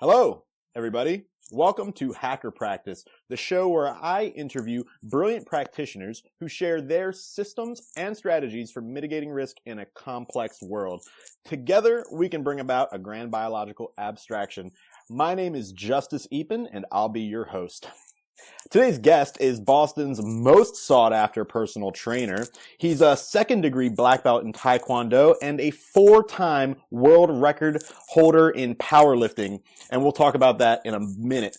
Hello, everybody. Welcome to Hacker Practice, the show where I interview brilliant practitioners who share their systems and strategies for mitigating risk in a complex world. Together, we can bring about a grand biological abstraction. My name is Justice Epen, and I'll be your host. Today's guest is Boston's most sought-after personal trainer. He's a second-degree black belt in Taekwondo and a 4-time world record holder in powerlifting, and we'll talk about that in a minute.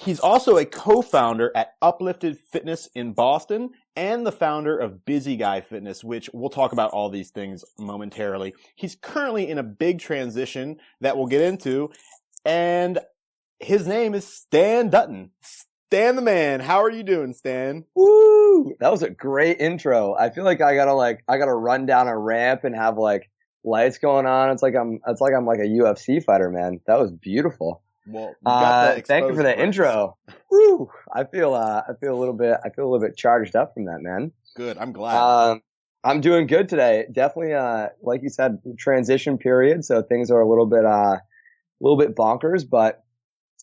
He's also a co-founder at UpLifted Fitness in Boston and the founder of Busy Guy Fitness, which we'll talk about all these things momentarily. He's currently in a big transition that we'll get into, and his name is Stan Dutton. Stan the man, how are you doing, Stan? Woo! That was a great intro. I feel like I gotta run down a ramp and have lights going on. It's like I'm like a UFC fighter, man. That was beautiful. Well, thank you for that intro. Woo! I feel a little bit charged up from that, man. Good, I'm glad. I'm doing good today. Definitely, like you said, transition period, so things are a little bit bonkers, but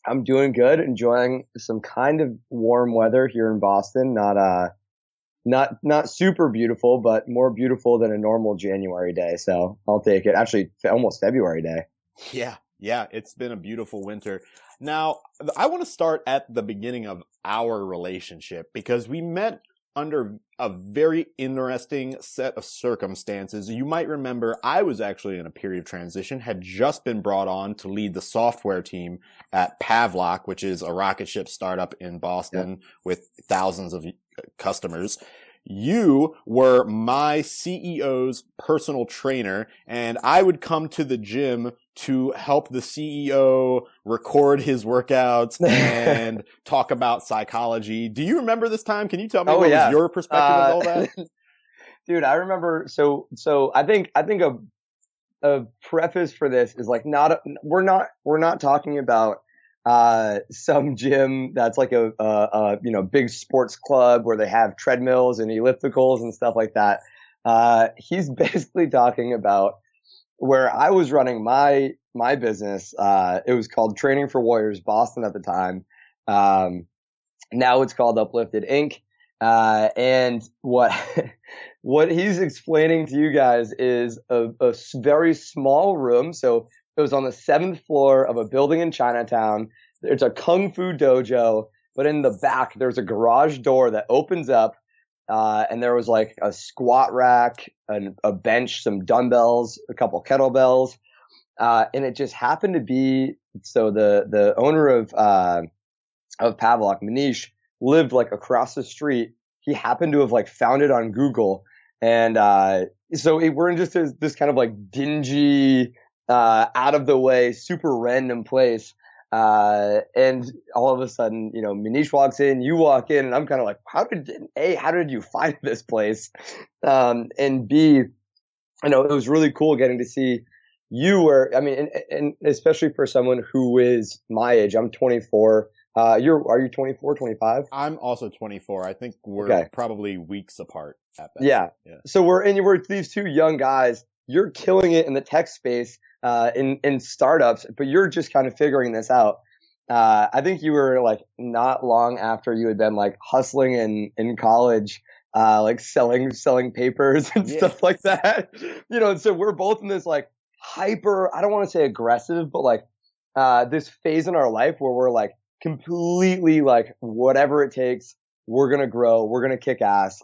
I'm doing good, enjoying some kind of warm weather here in Boston. Not super beautiful, but more beautiful than a normal January day. So I'll take it. Actually, almost February day. Yeah, it's been a beautiful winter. Now, I want to start at the beginning of our relationship because we met under a very interesting set of circumstances. You might remember I was actually in a period of transition, had just been brought on to lead the software team at Pavlok, which is a rocket ship startup in Boston with thousands of customers. You were my CEO's personal trainer, and I would come to the gym to help the CEO record his workouts and talk about psychology. Do you remember this time? Can you tell me what was your perspective of all that? Dude, I remember. So I think a preface for this is we're not talking about some gym that's like a big sports club where they have treadmills and ellipticals and stuff like that. He's basically talking about where I was running my business. It was called Training for Warriors Boston at the time. Now it's called UpLifted Inc. And what he's explaining to you guys is a very small room. So it was on the 7th floor of a building in Chinatown. It's a kung fu dojo, but in the back there's a garage door that opens up. And there was like a squat rack, a bench, some dumbbells, a couple kettlebells. And it just happened to be, so the owner of Pavlok, Manish, lived like across the street. He happened to have found it on Google. And, so we're in just this kind of dingy, out of the way, super random place. And all of a sudden, Manish walks in, you walk in, and I'm kind of like, how did you find this place? And B, it was really cool getting to see you and especially for someone who is my age. I'm 24. Are you 24, 25? I'm also 24. I think we're probably weeks apart at best. Yeah. So we're these two young guys. You're killing it in the tech space, in startups, but you're just kind of figuring this out. I think you were not long after you had been hustling in college, selling papers and stuff like that. And so we're both in this hyper, I don't want to say aggressive, but this phase in our life where we're completely whatever it takes, we're going to grow, we're going to kick ass.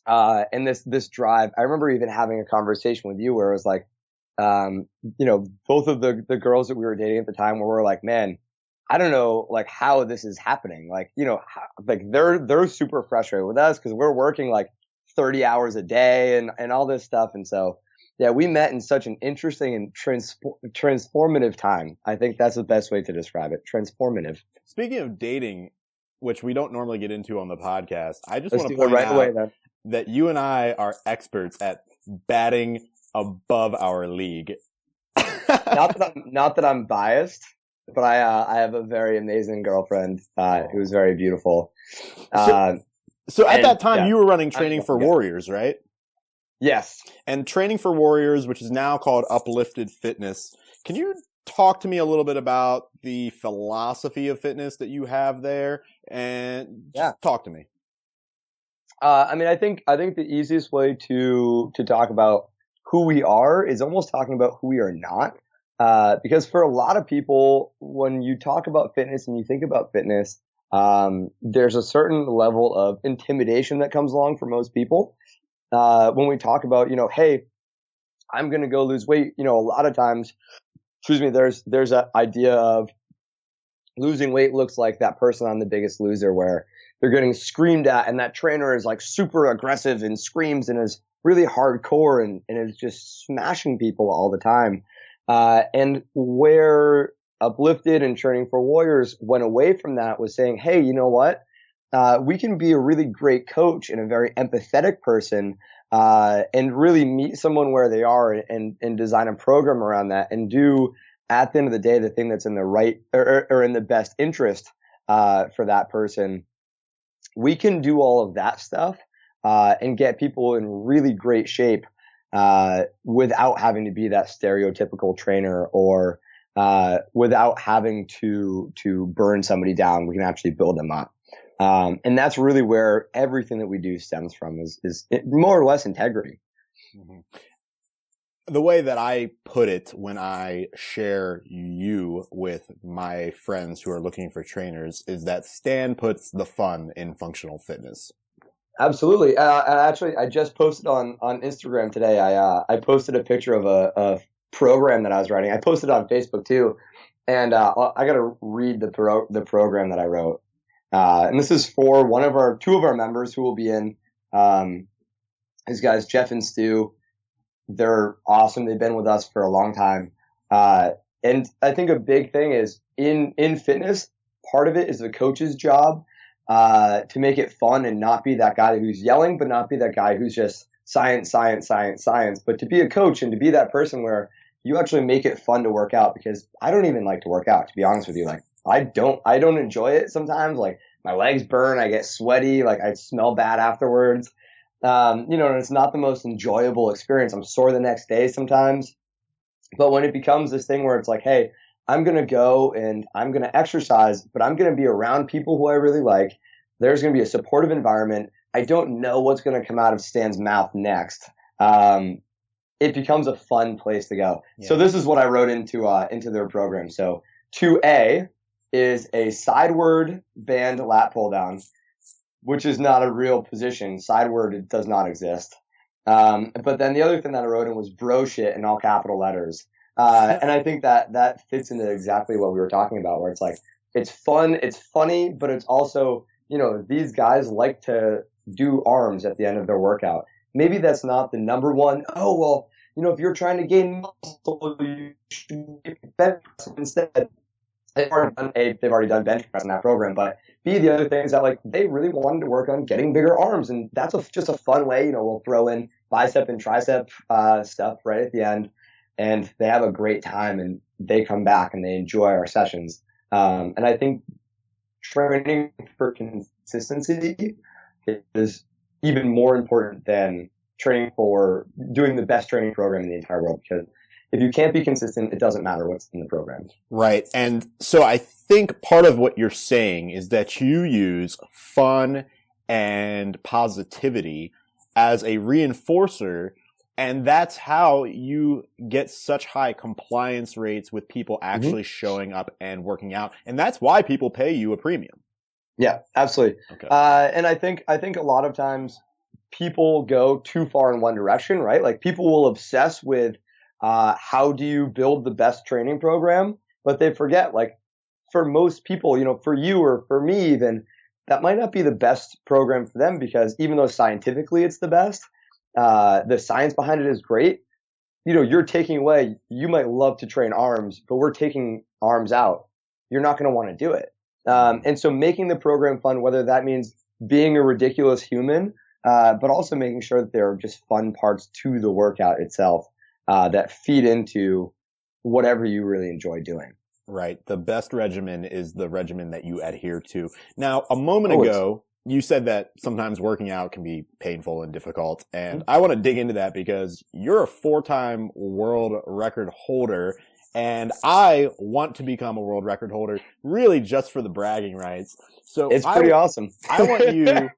And this drive, I remember even having a conversation with you where it was both of the girls that we were dating at the time where we're man, I don't know, how this is happening. They're super frustrated with us because we're working 30 hours a day and all this stuff. And so, yeah, we met in such an interesting and transformative time. I think that's the best way to describe it. Transformative. Speaking of dating, which we don't normally get into on the podcast, I just want to point out that you and I are experts at batting above our league. Not that I'm biased, but I have a very amazing girlfriend who's very beautiful. So at that time, you were running Training for Warriors, right? Yes. And Training for Warriors, which is now called UpLifted Fitness. Can you talk to me a little bit about the philosophy of fitness that you have there, and just talk to me. I mean, I think the easiest way to talk about who we are is almost talking about who we are not. Because for a lot of people, when you talk about fitness and you think about fitness, there's a certain level of intimidation that comes along for most people. When we talk about, hey, I'm going to go lose weight, a lot of times, there's an idea of losing weight looks like that person on The Biggest Loser where they're getting screamed at and that trainer is like super aggressive and screams and is really hardcore and is just smashing people all the time. And where UpLifted and Training for Warriors went away from that was saying, hey, you know what? We can be a really great coach and a very empathetic person, and really meet someone where they are and design a program around that and do at the end of the day, the thing that's in the right or in the best interest, for that person. We can do all of that stuff, and get people in really great shape, without having to be that stereotypical trainer or, without having to burn somebody down. We can actually build them up. And that's really where everything that we do stems from is more or less integrity. Mm-hmm. The way that I put it when I share you with my friends who are looking for trainers is that Stan puts the fun in functional fitness. Absolutely. And actually, I just posted on Instagram today. I posted a picture of a program that I was writing. I posted it on Facebook too. And, I got to read the program that I wrote. And this is for two of our members who will be in, these guys, Jeff and Stu. They're awesome. They've been with us for a long time. And I think a big thing is in fitness, part of it is the coach's job, to make it fun and not be that guy who's yelling, but not be that guy who's just science, science, science, science, but to be a coach and to be that person where you actually make it fun to work out, because I don't even like to work out, to be honest with you. Like, I don't enjoy it sometimes. Like, my legs burn, I get sweaty, like I smell bad afterwards. And it's not the most enjoyable experience. I'm sore the next day sometimes. But when it becomes this thing where it's like, hey, I'm going to go and I'm going to exercise, but I'm going to be around people who I really like. There's going to be a supportive environment. I don't know what's going to come out of Stan's mouth next. It becomes a fun place to go. Yeah. So this is what I wrote into their program. So 2A is a sideward band lat pull down, which is not a real position. Sideward, it does not exist. But then the other thing that I wrote in was bro shit in all capital letters. And I think that fits into exactly what we were talking about, where it's like, it's fun, it's funny, but it's also, these guys like to do arms at the end of their workout. Maybe that's not the number one. Oh, well, if you're trying to gain muscle, you should get bench press instead. They've already done bench press in that program, but B, the other thing is that like they really wanted to work on getting bigger arms, and that's just a fun way. We'll throw in bicep and tricep stuff right at the end, and they have a great time, and they come back and they enjoy our sessions. And I think training for consistency is even more important than training for doing the best training program in the entire world, because if you can't be consistent, it doesn't matter what's in the program. Right. And so I think part of what you're saying is that you use fun and positivity as a reinforcer, and that's how you get such high compliance rates with people actually showing up and working out. And that's why people pay you a premium. Yeah, absolutely. Okay. And I think a lot of times people go too far in one direction, right? Like, people will obsess with how do you build the best training program? But they forget, like, for most people, for you or for me even, that might not be the best program for them, because even though scientifically it's the best, the science behind it is great. You're taking away, you might love to train arms, but we're taking arms out. You're not going to want to do it. And so making the program fun, whether that means being a ridiculous human, but also making sure that there are just fun parts to the workout itself, that feed into whatever you really enjoy doing. Right. The best regimen is the regimen that you adhere to. Now, a moment ago, you said that sometimes working out can be painful and difficult. And I want to dig into that, because you're a 4-time world record holder And I want to become a world record holder, really just for the bragging rights. So it's pretty awesome. I want you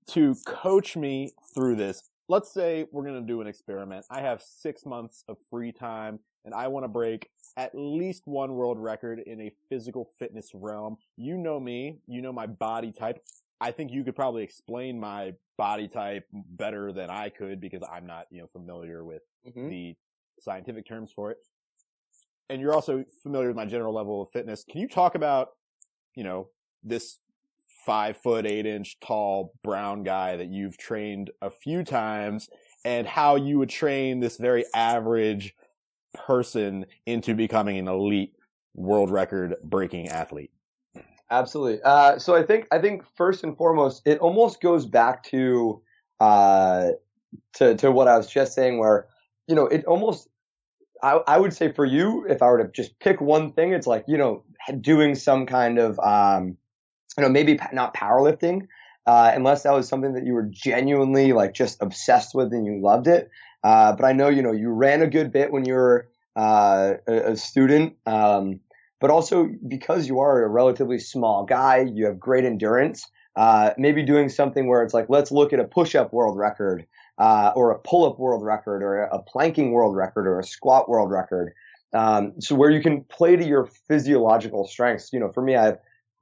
to coach me through this. Let's say we're going to do an experiment. I have 6 months of free time, and I want to break at least one world record in a physical fitness realm. You know me. You know my body type. I think you could probably explain my body type better than I could because I'm not, familiar with the scientific terms for it. And you're also familiar with my general level of fitness. Can you talk about, this 5 foot 8 inch tall brown guy that you've trained a few times and how you would train this very average person into becoming an elite world record breaking athlete? Absolutely. So I think first and foremost, it almost goes back to what I was just saying, where, it almost, I would say for you, if I were to just pick one thing, it's like, doing some kind of, maybe not powerlifting, unless that was something that you were genuinely like just obsessed with and you loved it. But I know, you ran a good bit when you were, a student. But also because you are a relatively small guy, you have great endurance, maybe doing something where it's like, let's look at a push-up world record, or a pull-up world record, or a planking world record, or a squat world record. So where you can play to your physiological strengths. For me, I have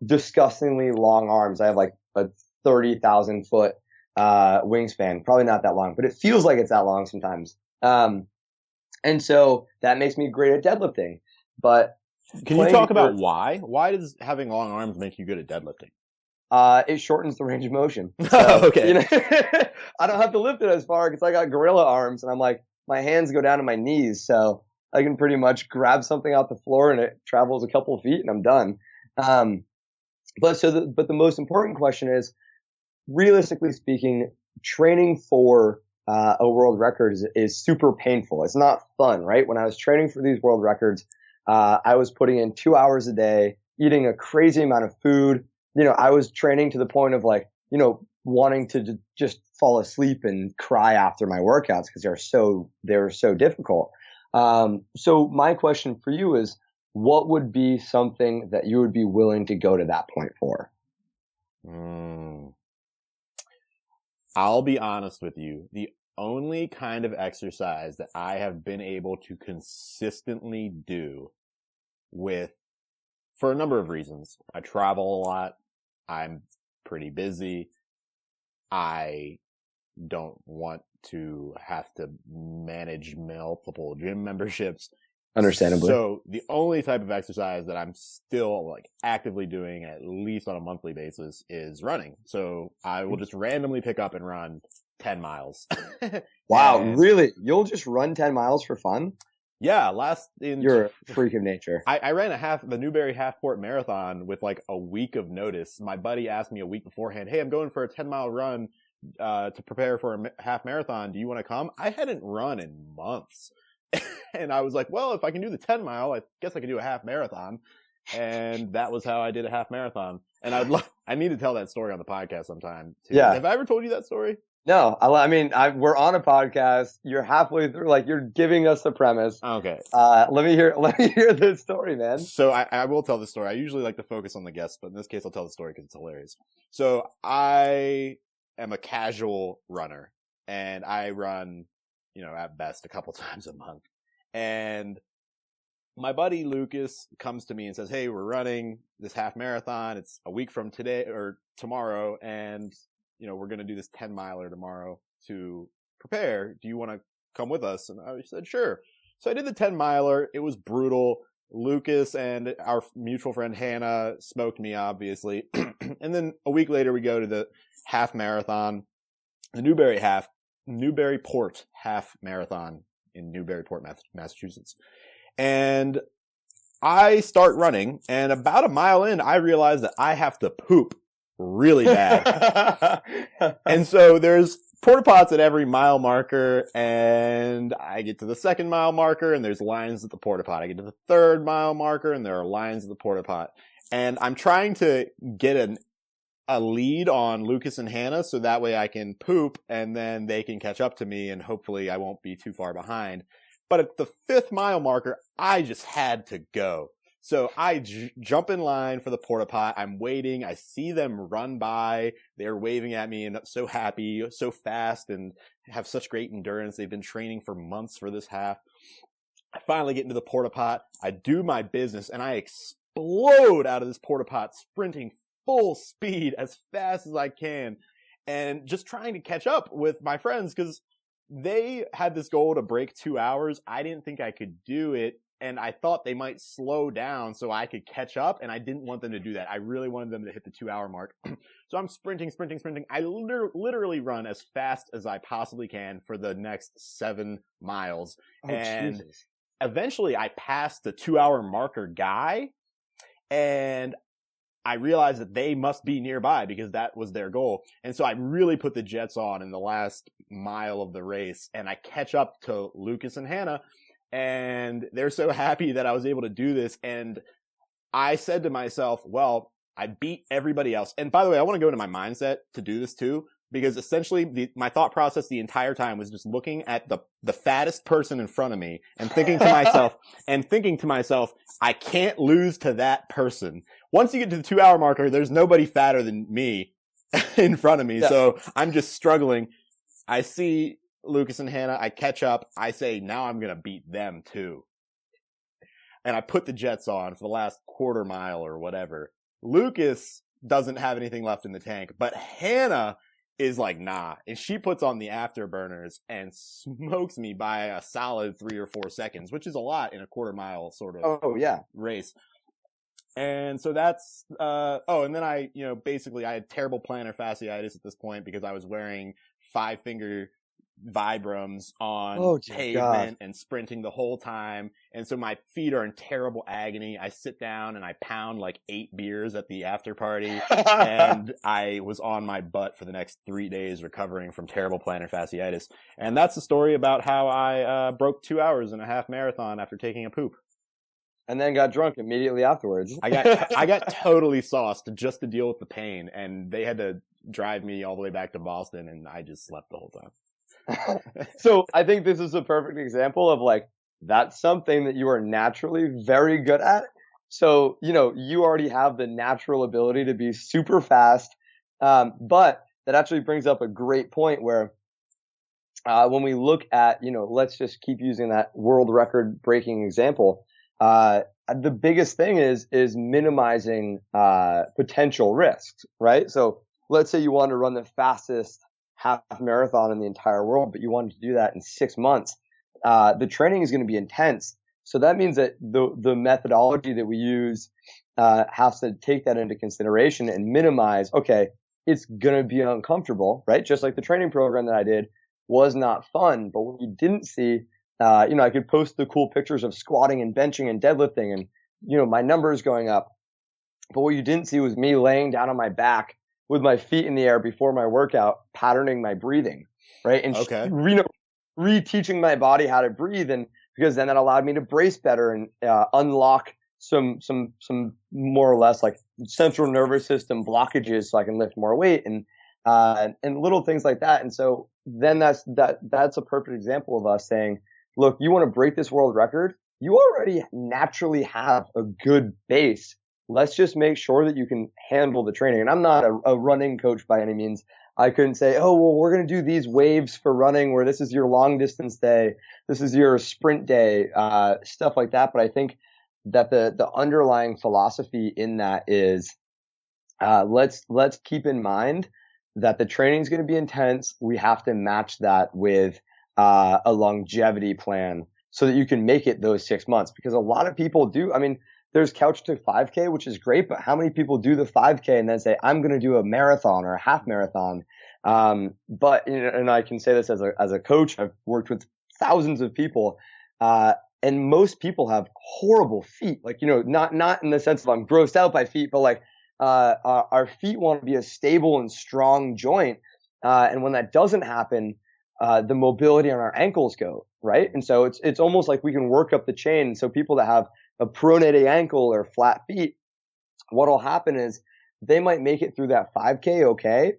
disgustingly long arms. I have like a 30,000 foot, wingspan. Probably not that long, but it feels like it's that long sometimes. And so that makes me great at deadlifting. But can you talk about why? Why does having long arms make you good at deadlifting? It shortens the range of motion. So, okay. I don't have to lift it as far because I got gorilla arms, and I'm like, my hands go down to my knees, so I can pretty much grab something off the floor and it travels a couple of feet and I'm done. But the most important question is, realistically speaking, training for a world record is super painful. It's not fun, right? When I was training for these world records, I was putting in 2 hours a day, eating a crazy amount of food. I was training to the point of like, wanting to just fall asleep and cry after my workouts because they were so difficult. So my question for you is, what would be something that you would be willing to go to that point for? I'll be honest with you. The only kind of exercise that I have been able to consistently do for a number of reasons. I travel a lot. I'm pretty busy. I don't want to have to manage multiple gym memberships. Understandably. So the only type of exercise that I'm still like actively doing at least on a monthly basis is running. So I will just randomly pick up and run 10 miles. Wow, really? You'll just run 10 miles for fun? Yeah, you're a freak of nature. I ran the Newberry Half-Port Marathon with like a week of notice. My buddy asked me a week beforehand, "Hey, I'm going for a 10-mile run to prepare for a half marathon. Do you want to come?" I hadn't run in months. And I was like, well, if I can do the 10 mile, I guess I can do a half marathon. And that was how I did a half marathon. And I need to tell that story on the podcast sometime too. Yeah. Have I ever told you that story? No, we're on a podcast. You're halfway through, like you're giving us the premise. Okay. Let me hear the story, man. So I will tell the story. I usually like to focus on the guests, but in this case, I'll tell the story because it's hilarious. So I am a casual runner and I run, at best a couple times a month. And my buddy Lucas comes to me and says, "Hey, we're running this half marathon. It's a week from today or tomorrow. And we're going to do this 10 miler tomorrow to prepare. Do you want to come with us?" And I said, sure. So I did the 10 miler. It was brutal. Lucas and our mutual friend Hannah smoked me, obviously. And then a week later, we go to the half marathon, the Newburyport half marathon in Newburyport, Massachusetts. And I start running, and about a mile in, I realize that I have to poop really bad. And so there's porta pots at every mile marker, and I get to the second mile marker and there's lines at the porta pot. I get to the third mile marker and there are lines at the porta pot. And I'm trying to get a lead on Lucas and Hannah so that way I can poop and then they can catch up to me and hopefully I won't be too far behind. But at the 5th mile marker, I just had to go. So I jump in line for the porta pot. I'm waiting. I see them run by. They're waving at me and so happy, so fast, and have such great endurance. They've been training for months for this half. I finally get into the porta pot. I do my business and I explode out of this porta pot, sprinting full speed as fast as I can, and just trying to catch up with my friends because they had this goal to break 2 hours. I didn't think I could do it, and I thought they might slow down so I could catch up, and I didn't want them to do that. I really wanted them to hit the 2 hour mark. So I'm sprinting. I literally run as fast as I possibly can for the next 7 miles. Oh, and Jesus. Eventually I passed the 2 hour marker guy, and I realized that they must be nearby because that was their goal. And so I really put the jets on in the last mile of the race, and I catch up to Lucas and Hannah, and they're so happy that I was able to do this. And I said to myself, well, I beat everybody else. And by the way, I want to go into my mindset to do this too, because essentially my thought process the entire time was just looking at the fattest person in front of me and thinking to myself, I can't lose to that person. Once you get to the 2 hour marker, there's nobody fatter than me in front of me. Yeah. So I'm just struggling. I see Lucas and Hannah. I catch up. I say, now I'm going to beat them too. And I put the jets on for the last quarter mile or whatever. Lucas doesn't have anything left in the tank, but Hannah is like, nah. And she puts on the afterburners and smokes me by a solid 3 or 4 seconds, which is a lot in a quarter mile sort of race. And so that's, and then I, basically I had terrible plantar fasciitis at this point because I was wearing 5-finger Vibrams on pavement and sprinting the whole time. And so my feet are in terrible agony. I sit down and I pound like 8 beers at the after party. And I was on my butt for the next 3 days recovering from terrible plantar fasciitis. And that's the story about how I broke 2 hours in a half marathon after taking a poop. And then got drunk immediately afterwards. I got totally sauced just to deal with the pain, and they had to drive me all the way back to Boston, and I just slept the whole time. So I think this is a perfect example of like, that's something that you are naturally very good at. So, you already have the natural ability to be super fast. But that actually brings up a great point where, when we look at, let's just keep using that world record breaking example. The biggest thing is minimizing, potential risks, right? So let's say you want to run the fastest half marathon in the entire world, but you wanted to do that in 6 months. The training is going to be intense. So that means that the methodology that we use, has to take that into consideration and minimize, okay, it's going to be uncomfortable, right? Just like the training program that I did was not fun, but what you didn't see, I could post the cool pictures of squatting and benching and deadlifting and, my numbers going up. But what you didn't see was me laying down on my back with my feet in the air before my workout, patterning my breathing, right? And, reteaching my body how to breathe. And because then that allowed me to brace better and, unlock some more or less like central nervous system blockages so I can lift more weight and little things like that. And so then that's a perfect example of us saying, look, you want to break this world record? You already naturally have a good base. Let's just make sure that you can handle the training. And I'm not a running coach by any means. I couldn't say, oh, well, we're going to do these waves for running where this is your long distance day. This is your sprint day, stuff like that. But I think that the underlying philosophy in that is, let's keep in mind that the training is going to be intense. We have to match that with a longevity plan so that you can make it those 6 months. Because a lot of people do. I mean, there's Couch to 5K, which is great, but how many people do the 5K and then say, I'm going to do a marathon or a half marathon? But, and I can say this as a coach, I've worked with thousands of people, and most people have horrible feet. Like, not in the sense of I'm grossed out by feet, but like, our feet want to be a stable and strong joint. And when that doesn't happen, the mobility on our ankles go, right? And so it's almost like we can work up the chain. So people that have a pronated ankle or flat feet, what'll happen is they might make it through that 5K okay,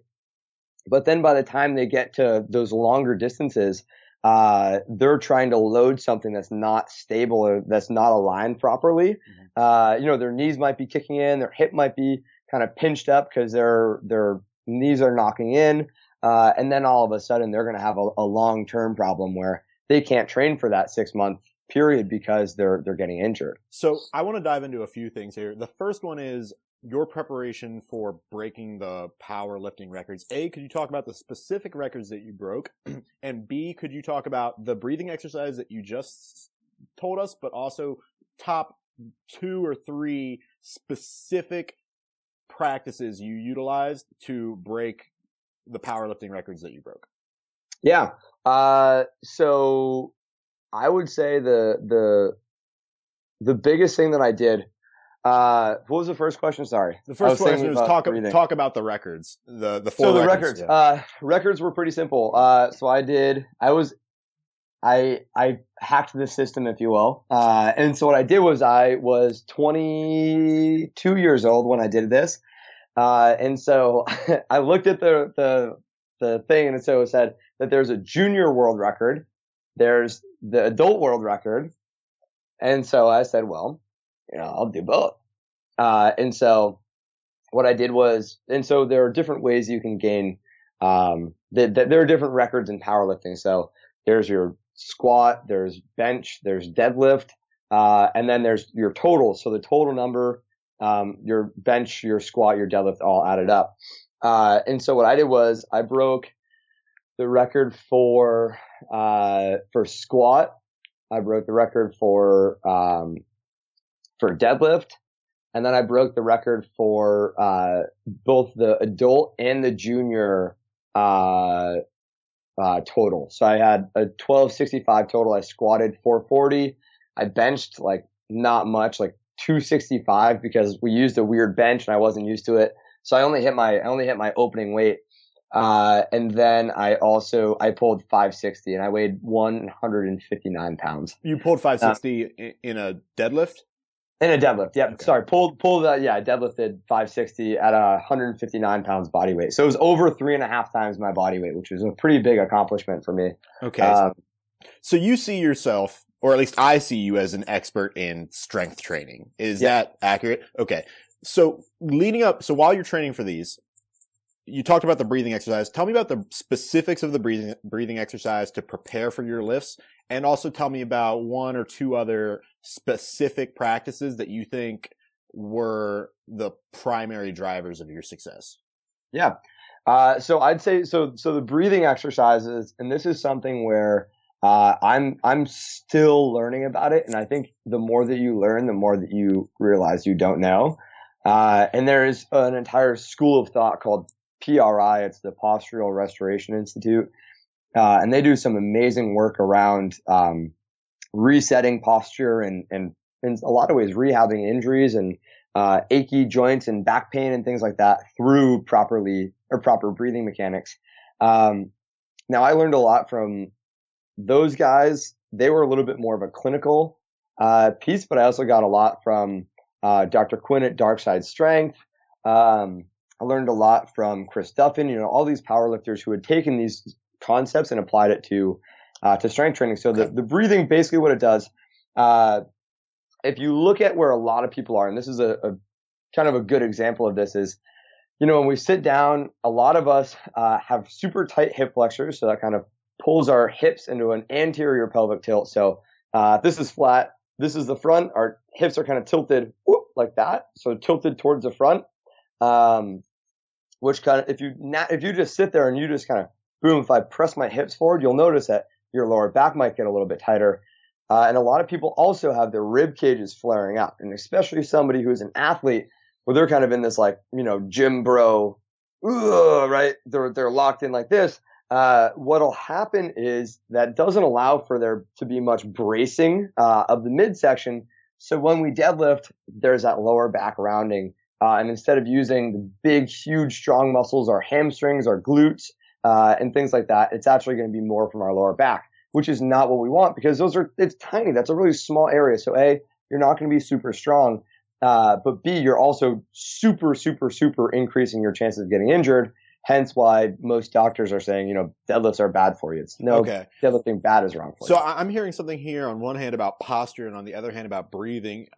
but then by the time they get to those longer distances, they're trying to load something that's not stable or that's not aligned properly. Their knees might be kicking in, their hip might be kind of pinched up because their knees are knocking in. And then all of a sudden they're going to have a long-term problem where they can't train for that 6-month period because they're getting injured. So I want to dive into a few things here. The first one is your preparation for breaking the powerlifting records. A, could you talk about the specific records that you broke? And B, could you talk about the breathing exercise that you just told us, but also top 2 or 3 specific practices you utilized to break the powerlifting records that you broke? Yeah. So I would say the biggest thing that I did, what was the first question? Sorry. The first question was talk about the records, the 4 so the records. Yeah. Records were pretty simple. So I hacked the system, if you will. And so what I did was I was 22 years old when I did this. And so I looked at the thing, and so it said that there's a junior world record, there's the adult world record. And so I said, well, I'll do both. And so what I did was, and so there are different ways you can gain, there are different records in powerlifting. So there's your squat, there's bench, there's deadlift, and then there's your total. So the total number, your bench, your squat, your deadlift all added up. And so what I did was I broke the record for squat. I broke the record for deadlift. And then I broke the record for, both the adult and the junior, total. So I had a 1265 total. I squatted 440. I benched like not much, like 265 because we used a weird bench and I wasn't used to it. So I only hit my opening weight. And then I pulled 560 and I weighed 159 pounds. You pulled 560 in a deadlift? In a deadlift. Yep. Okay. Sorry. Deadlifted 560 at 159 pounds body weight. So it was over 3.5 times my body weight, which was a pretty big accomplishment for me. Okay. So you see yourself, or at least I see you as an expert in strength training. Is that accurate? Okay. So while you're training for these, you talked about the breathing exercise. Tell me about the specifics of the breathing exercise to prepare for your lifts, and also tell me about 1 or 2 other specific practices that you think were the primary drivers of your success. Yeah. So I'd say, so the breathing exercises, and this is something where, I'm still learning about it. And I think the more that you learn, the more that you realize you don't know. And there is an entire school of thought called PRI. It's the Postural Restoration Institute. And they do some amazing work around, resetting posture and in a lot of ways rehabbing injuries and, achy joints and back pain and things like that through proper breathing mechanics. Now I learned a lot from those guys. They were a little bit more of a clinical, piece, but I also got a lot from, Dr. Quinn at Dark Side Strength. I learned a lot from Chris Duffin, all these powerlifters who had taken these concepts and applied it to strength training. So the breathing, basically what it does, if you look at where a lot of people are, and this is a kind of a good example of this is, when we sit down, a lot of us, have super tight hip flexors. So that kind of pulls our hips into an anterior pelvic tilt. So, this is flat. This is the front. Our hips are kind of tilted like that. So tilted towards the front. Which kind of, if you just sit there and you just kind of, boom, if I press my hips forward, you'll notice that your lower back might get a little bit tighter. And a lot of people also have their rib cages flaring out, and especially somebody who's an athlete where they're kind of in this gym bro, right? They're locked in like this. What'll happen is that doesn't allow for there to be much bracing, of the midsection. So when we deadlift, there's that lower back rounding. And instead of using the big, huge, strong muscles, our hamstrings, our glutes, and things like that, it's actually going to be more from our lower back, which is not what we want because it's tiny. That's a really small area. So A, you're not going to be super strong. But B, you're also super, super, super increasing your chances of getting injured. hence why most doctors are saying, deadlifts are bad for you. Deadlifting bad is wrong for you. So I'm hearing something here on one hand about posture and on the other hand about breathing.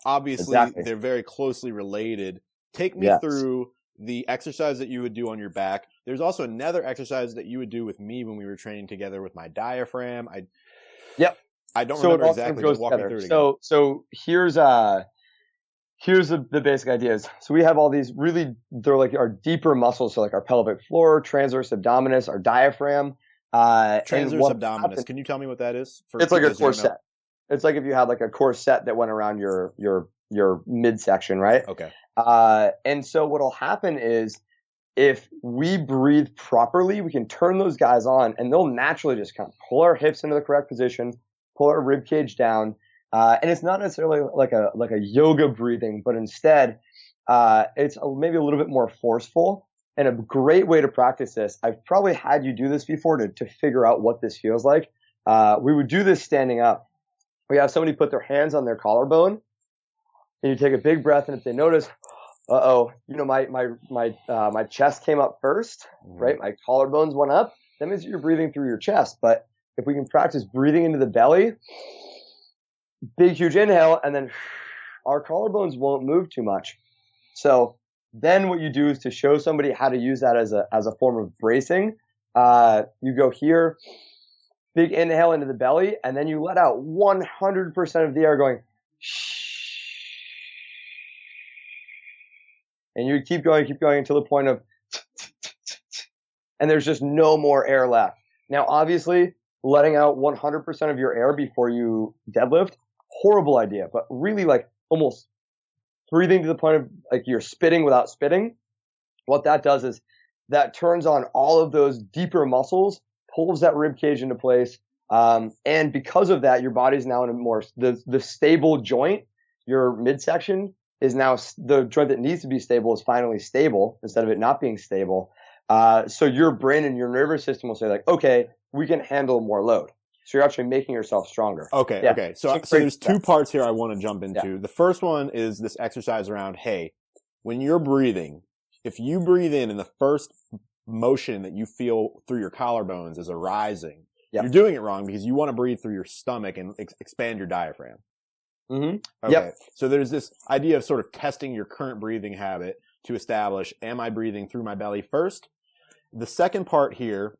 Obviously, they're very closely related. Take me through the exercise that you would do on your back. There's also another exercise that you would do with me when we were training together with my diaphragm. I don't remember exactly. Just walk me through it again. So here's the basic ideas. So we have all these they're like our deeper muscles. So like our pelvic floor, transverse abdominis, our diaphragm. Transverse abdominis. Can you tell me what that is? It's like a corset. It's like if you had like a corset that went around your midsection, right? Okay. And so what'll happen is if we breathe properly, we can turn those guys on and they'll naturally just kind of pull our hips into the correct position, pull our rib cage down. And it's not necessarily like a yoga breathing, but instead, it's maybe a little bit more forceful. And a great way to practice this, I've probably had you do this before to figure out what this feels like. We would do this standing up. We have somebody put their hands on their collarbone and you take a big breath. And if they notice, my chest came up first, right? My collarbones went up. That means you're breathing through your chest. But if we can practice breathing into the belly, big, huge inhale, and then our collarbones won't move too much. So then what you do is to show somebody how to use that as a form of bracing. You go here, big inhale into the belly, and then you let out 100% of the air going, and you keep going until the point of, and there's just no more air left. Now, obviously, letting out 100% of your air before you deadlift, horrible idea, but really like almost breathing to the point of like you're spitting without spitting. What that does is that turns on all of those deeper muscles, pulls that rib cage into place. And because of that, your body's now in a more, the stable joint, your midsection is now the joint that needs to be stable is finally stable instead of it not being stable. So your brain and your nervous system will say like, okay, we can handle more load. So you're actually making yourself stronger. Okay. So there's two parts here I want to jump into. Yeah. The first one is this exercise around, hey, when you're breathing, if you breathe in and the first motion that you feel through your collarbones is arising, you're doing it wrong because you want to breathe through your stomach and expand your diaphragm. Mm-hmm. Okay. Yep. So there's this idea of sort of testing your current breathing habit to establish, am I breathing through my belly first? The second part here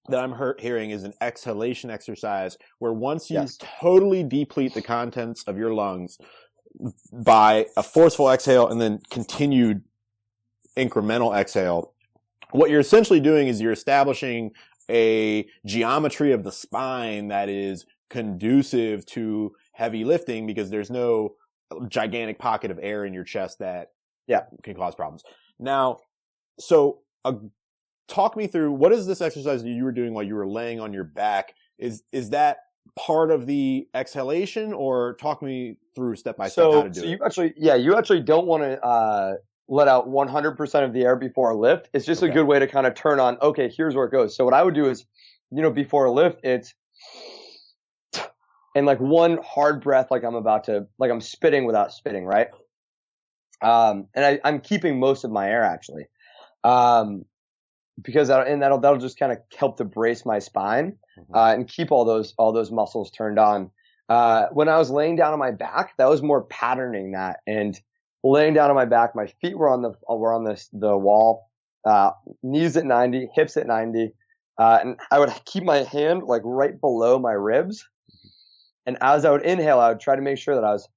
that I'm hearing is an exhalation exercise where once you totally deplete the contents of your lungs by a forceful exhale and then continued incremental exhale, what you're essentially doing is you're establishing a geometry of the spine that is conducive to heavy lifting because there's no gigantic pocket of air in your chest that can cause problems. Now, so talk me through, what is this exercise that you were doing while you were laying on your back? Is that part of the exhalation, or talk me through step by step how to do it? You actually don't want to let out 100% of the air before a lift. It's just a good way to kind of turn on, okay, here's where it goes. So what I would do is, before a lift, it's and like one hard breath, like I'm spitting without spitting, right? And I'm keeping most of my air actually. Because that'll just kind of help to brace my spine, and keep all those muscles turned on. When I was laying down on my back, that was more patterning that, and laying down on my back, my feet were on the wall, knees at 90, hips at 90, and I would keep my hand like right below my ribs. And as I would inhale, I would try to make sure that I was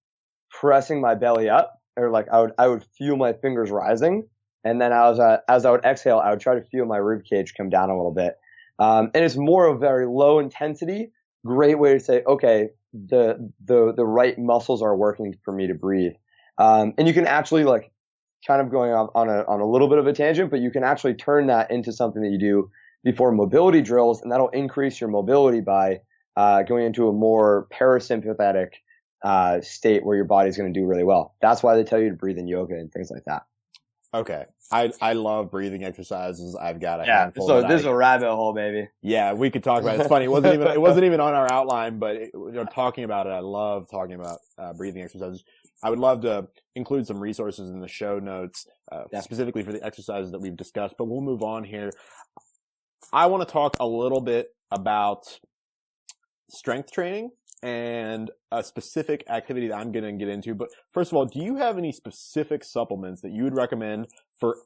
pressing my belly up, or like I would feel my fingers rising. And then as I would exhale, I would try to feel my rib cage come down a little bit. And it's more of a very low intensity, great way to say, okay, the right muscles are working for me to breathe. And you can actually like kind of going on a little bit of a tangent, but you can actually turn that into something that you do before mobility drills, and that'll increase your mobility by going into a more parasympathetic state where your body's going to do really well. That's why they tell you to breathe in yoga and things like that. Okay. I love breathing exercises. I've got a handful. So this is a rabbit hole, baby. Yeah, we could talk about it. It's funny. It wasn't even on our outline, but talking about it, I love talking about breathing exercises. I would love to include some resources in the show notes, specifically for the exercises that we've discussed, but we'll move on here. I want to talk a little bit about strength training and a specific activity that I'm going to get into. But first of all, do you have any specific supplements that you would recommend for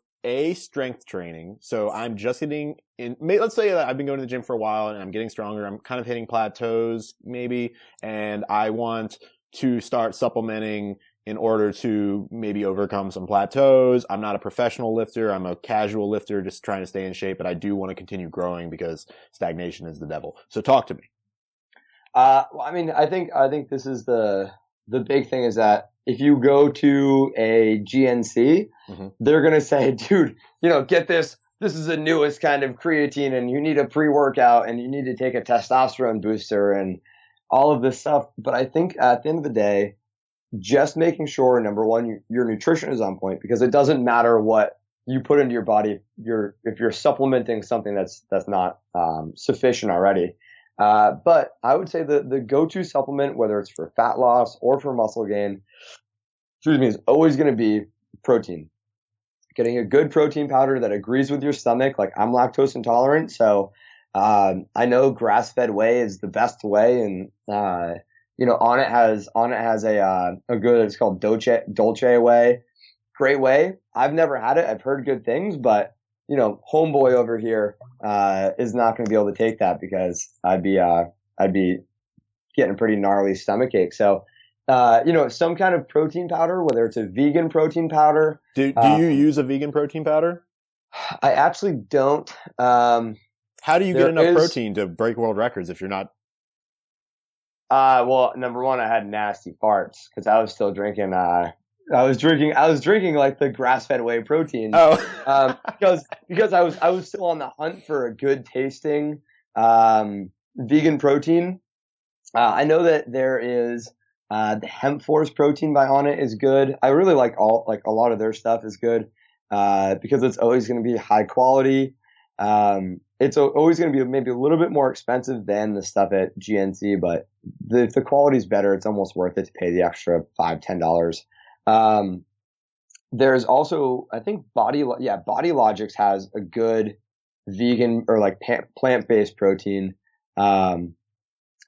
strength training? So I'm just getting in, let's say that I've been going to the gym for a while and I'm getting stronger. I'm kind of hitting plateaus maybe, and I want to start supplementing in order to maybe overcome some plateaus. I'm not a professional lifter. I'm a casual lifter just trying to stay in shape, but I do want to continue growing because stagnation is the devil. So talk to me. Well, I mean, I think this is the big thing is that if you go to a GNC, they're going to say, dude, get this. This is the newest kind of creatine and you need a pre-workout and you need to take a testosterone booster and all of this stuff. But I think at the end of the day, just making sure, number one, your nutrition is on point, because it doesn't matter what you put into your body if you're supplementing something that's not sufficient already. But I would say the go-to supplement, whether it's for fat loss or for muscle gain, is always going to be protein. Getting a good protein powder that agrees with your stomach. Like, I'm lactose intolerant, so I know grass-fed whey is the best whey, and on it has a good, it's called Dolce whey. Great whey. I've never had it. I've heard good things, but homeboy over here is not going to be able to take that because I'd be getting a pretty gnarly stomachache. So, some kind of protein powder, whether it's a vegan protein powder. Do you use a vegan protein powder? I actually don't. How do you get enough protein to break world records if you're not? Well, number one, I had nasty farts because I was still drinking. I was drinking like the grass-fed whey protein. Oh, because I was still on the hunt for a good tasting vegan protein. I know that there is the hemp force protein by Onnit is good. I really like a lot of their stuff is good because it's always going to be high quality. It's always going to be maybe a little bit more expensive than the stuff at GNC, but if the quality's better, it's almost worth it to pay the extra $5-10. There's also, I think Body Logics has a good vegan or like plant-based protein. And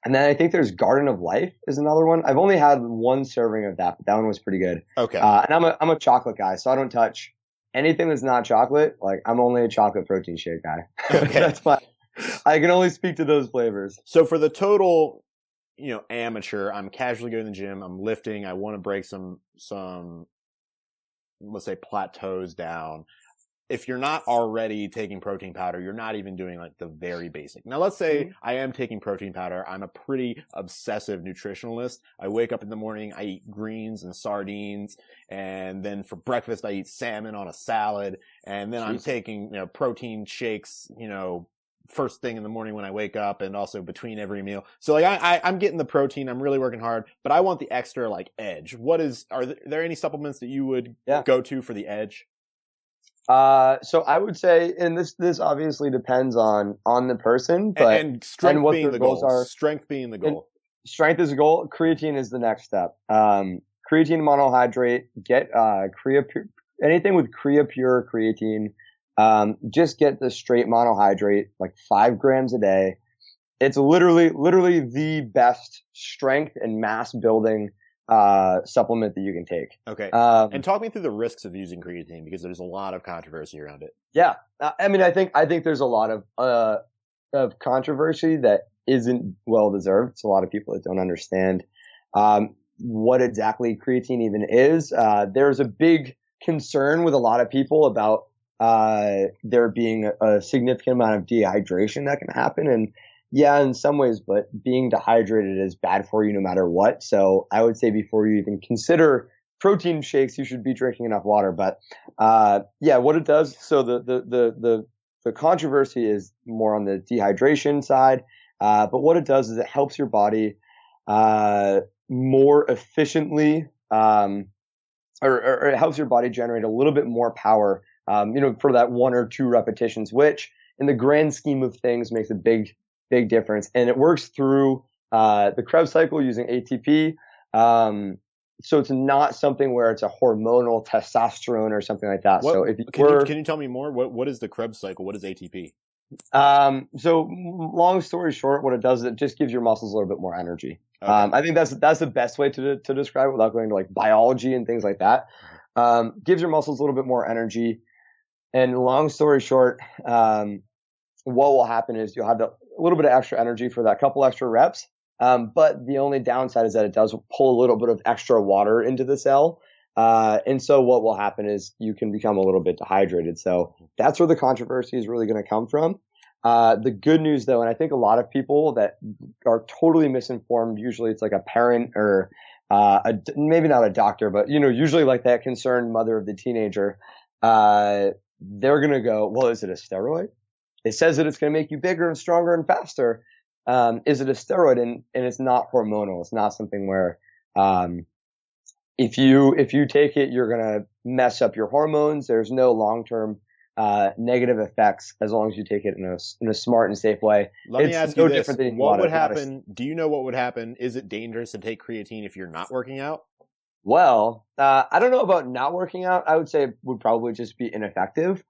then I think there's Garden of Life is another one. I've only had one serving of that, but that one was pretty good. Okay. And I'm a chocolate guy, so I don't touch anything that's not chocolate. Like, I'm only a chocolate protein shake guy. Okay. I can only speak to those flavors. So for the total, amateur, I'm casually going to the gym, I'm lifting, I want to break some, let's say, plateaus down. If you're not already taking protein powder, you're not even doing like the very basic. Now, let's say I am taking protein powder. I'm a pretty obsessive nutritionalist. I wake up in the morning, I eat greens and sardines, and then for breakfast, I eat salmon on a salad, and then I'm taking, protein shakes, first thing in the morning when I wake up and also between every meal. So like I'm getting the protein. I'm really working hard, but I want the extra like edge. Are there any supplements that you would go to for the edge? So I would say, and this obviously depends on the person, but and strength what being their the goals goal. are. Strength being the goal. Strength is a goal. Creatine is the next step. Creatine monohydrate. Get anything with Creapure creatine. Just get the straight monohydrate, like 5 grams a day. It's literally the best strength and mass building supplement that you can take. Okay. And talk me through the risks of using creatine, because there's a lot of controversy around it. Yeah. I mean, I think there's a lot of controversy that isn't well deserved. It's a lot of people that don't understand what exactly creatine even is. There's a big concern with a lot of people about there being a significant amount of dehydration that can happen. And yeah, in some ways, but being dehydrated is bad for you no matter what. So I would say before you even consider protein shakes, you should be drinking enough water. But what it does. So the controversy is more on the dehydration side. But what it does is it helps your body more efficiently, or it helps your body generate a little bit more power, for that 1 or 2 repetitions, which in the grand scheme of things makes a big difference. And it works through the Krebs cycle using ATP. so it's not something where it's a hormonal testosterone or something like that. So if can you tell me more? What is the Krebs cycle? What is ATP? So long story short, what it does is it just gives your muscles a little bit more energy. Okay. I think that's the best way to describe it without going to like biology and things like that. Gives your muscles a little bit more energy. And long story short, what will happen is you'll have a little bit of extra energy for that couple extra reps. But the only downside is that it does pull a little bit of extra water into the cell. And so what will happen is you can become a little bit dehydrated. So that's where the controversy is really going to come from. The good news though, and I think a lot of people that are totally misinformed, usually it's like a parent or, maybe not a doctor, but usually like that concerned mother of the teenager, they're going to go, well, is it a steroid? It says that it's going to make you bigger and stronger and faster. Is it a steroid? And it's not hormonal. It's not something where, if you take it, you're going to mess up your hormones. There's no long-term negative effects as long as you take it in a smart and safe way. Let me ask you this. What would happen? Do you know what would happen? Is it dangerous to take creatine if you're not working out? Well, I don't know about not working out. I would say it would probably just be ineffective.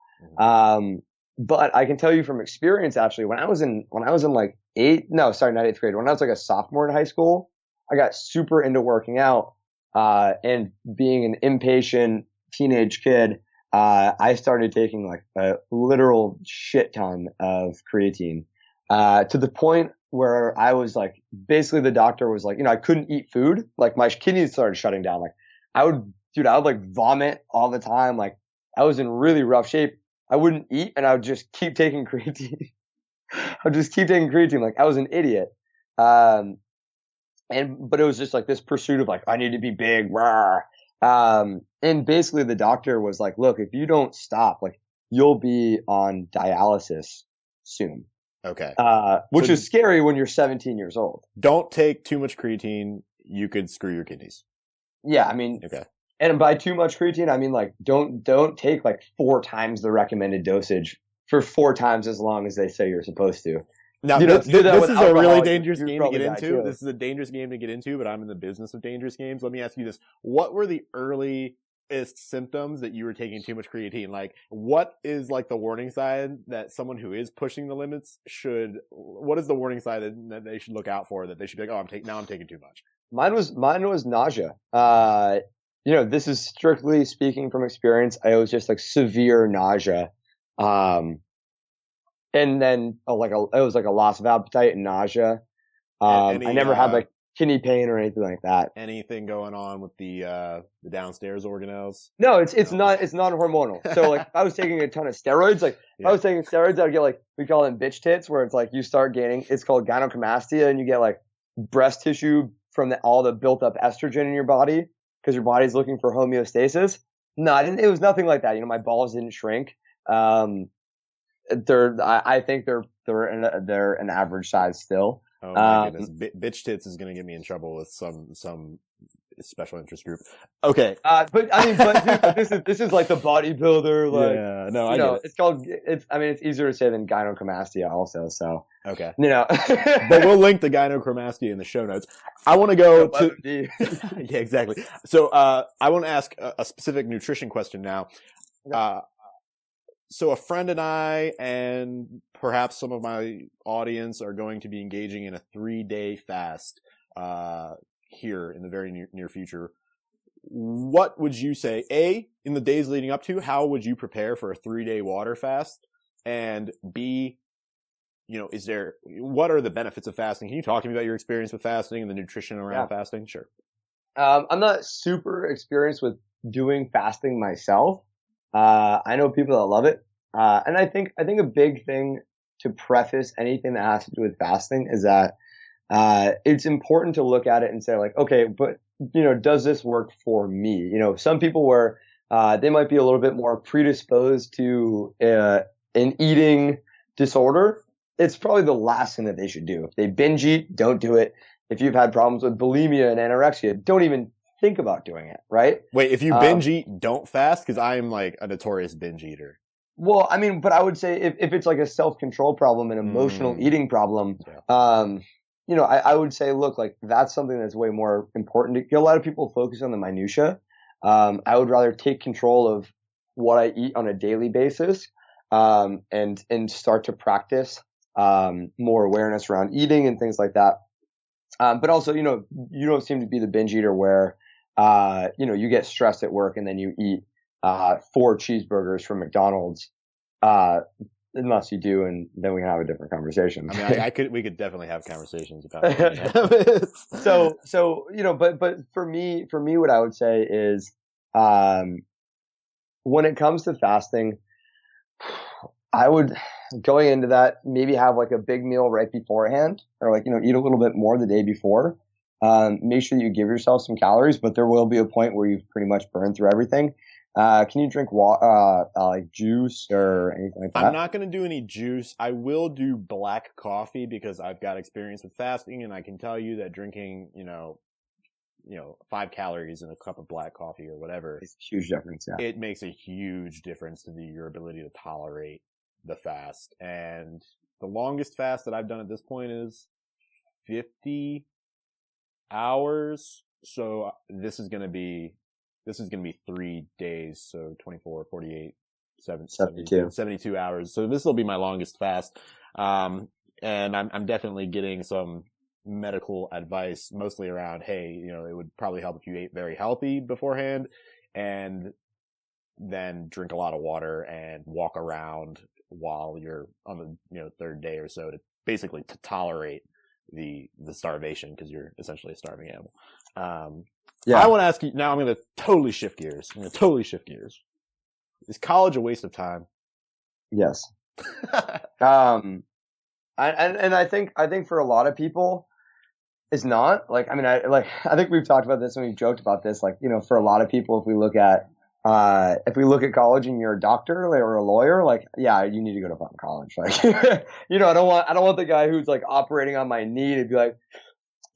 But I can tell you from experience, actually, when I was in like not eighth grade, when I was like a sophomore in high school, I got super into working out. And being an impatient teenage kid, I started taking like a literal shit ton of creatine, to the point where I was like, basically the doctor was like, I couldn't eat food. Like my kidneys started shutting down. Like I would like vomit all the time. Like I was in really rough shape. I wouldn't eat and I would just keep taking creatine. Like I was an idiot. But it was just like this pursuit of like, I need to be big. And basically the doctor was like, look, if you don't stop, like you'll be on dialysis soon. Okay. Which is scary when you're 17 years old. Don't take too much creatine. You could screw your kidneys. Yeah. I mean, okay. And by too much creatine, I mean like, don't take like 4 times the recommended dosage for 4 times as long as they say you're supposed to. Now, this is a really dangerous game to get into. This is a dangerous game to get into, but I'm in the business of dangerous games. Let me ask you this. What were the earliest symptoms that you were taking too much creatine? Like, what is like the warning sign that someone who is pushing the limits what is the warning sign that they should look out for, that they should be like, oh, I'm taking too much? Mine was nausea. This is strictly speaking from experience. I was just like severe nausea. And then it was like a loss of appetite and nausea. I never had like kidney pain or anything like that. Anything going on with the downstairs organelles? No, it's non-hormonal. So like if I was taking a ton of steroids, if I was taking steroids, I'd get like, we call them bitch tits, where it's like you start gaining, it's called gynecomastia, and you get like breast tissue from all the built up estrogen in your body because your body's looking for homeostasis. No, it was nothing like that. My balls didn't shrink. I think they're an average size still. Oh my goodness. Bitch tits is going to get me in trouble with some special interest group. Okay. But this is like the bodybuilder, like, yeah, no, I get it. It's easier to say than gynecomastia also, so. Okay. But we'll link the gynecomastia in the show notes. I want to go to, yeah, exactly. So, I want to ask a specific nutrition question now. So a friend and I, and perhaps some of my audience, are going to be engaging in a 3-day fast, here in the very near future. What would you say, A, in the days leading up to, how would you prepare for a 3-day water fast? And B, what are the benefits of fasting? Can you talk to me about your experience with fasting and the nutrition around fasting? Sure. I'm not super experienced with doing fasting myself. I know people that love it. And I think a big thing to preface anything that has to do with fasting is that, it's important to look at it and say like, okay, but, does this work for me? Some people where, they might be a little bit more predisposed to, an eating disorder. It's probably the last thing that they should do. If they binge eat, don't do it. If you've had problems with bulimia and anorexia, don't even think about doing it, right? Wait, if you binge eat, don't fast? Because I am like a notorious binge eater. Well, but I would say if it's like a self-control problem, an emotional eating problem, I would say, look, like that's something that's way more important. A lot of people focus on the minutia. I would rather take control of what I eat on a daily basis, and start to practice, more awareness around eating and things like that. But also, you don't seem to be the binge eater where, you get stressed at work and then you eat, 4 cheeseburgers from McDonald's, unless you do, and then we can have a different conversation. I mean, we could definitely have conversations about it. So, but for me, what I would say is, when it comes to fasting, I would, going into that, maybe have like a big meal right beforehand, or like, eat a little bit more the day before. Make sure that you give yourself some calories, but there will be a point where you've pretty much burned through everything. Can you drink like juice or anything like that? I'm not going to do any juice. I will do black coffee because I've got experience with fasting, and I can tell you that drinking, 5 calories in a cup of black coffee or whatever, It's a huge difference. Yeah. it makes a huge difference to your ability to tolerate the fast. And the longest fast that I've done at this point is 50 hours. So this is going to be 3 days. So 24, 48, 72 hours. So this will be my longest fast. And I'm definitely getting some medical advice, mostly around, hey, it would probably help if you ate very healthy beforehand, and then drink a lot of water and walk around while you're on the 3rd day or so, to basically to tolerate the starvation, because you're essentially a starving animal. I want to ask you now. I'm going to totally shift gears. Is college a waste of time? Yes. And I think for a lot of people, it's not. Like, I mean, I think we've talked about this and we've joked about this. Like, for a lot of people, if we look at college and you're a doctor or a lawyer, like, yeah, you need to go to fucking college. Like, I don't want the guy who's like operating on my knee to be like,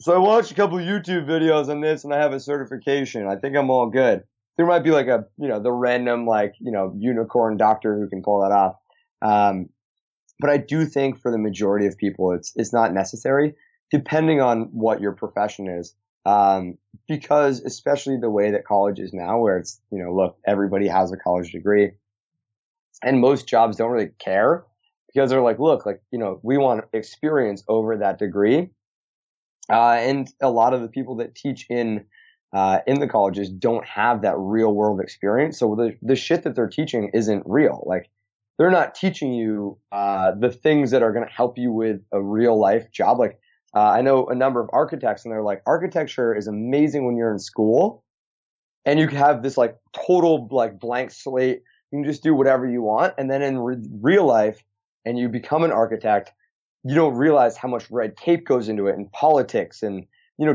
so I watched a couple of YouTube videos on this and I have a certification. I think I'm all good. There might be like the random, like, unicorn doctor who can pull that off. But I do think for the majority of people, it's not necessary, depending on what your profession is. Because especially the way that college is now, where it's, look, everybody has a college degree and most jobs don't really care, because they're like, look, like, we want experience over that degree. And a lot of the people that teach in the colleges don't have that real world experience. So the shit that they're teaching isn't real. Like, they're not teaching you, the things that are going to help you with a real life job. Like, I know a number of architects, and they're like, architecture is amazing when you're in school and you can have this like total like blank slate. You can just do whatever you want. And then in real life, and you become an architect, you don't realize how much red tape goes into it, and politics and,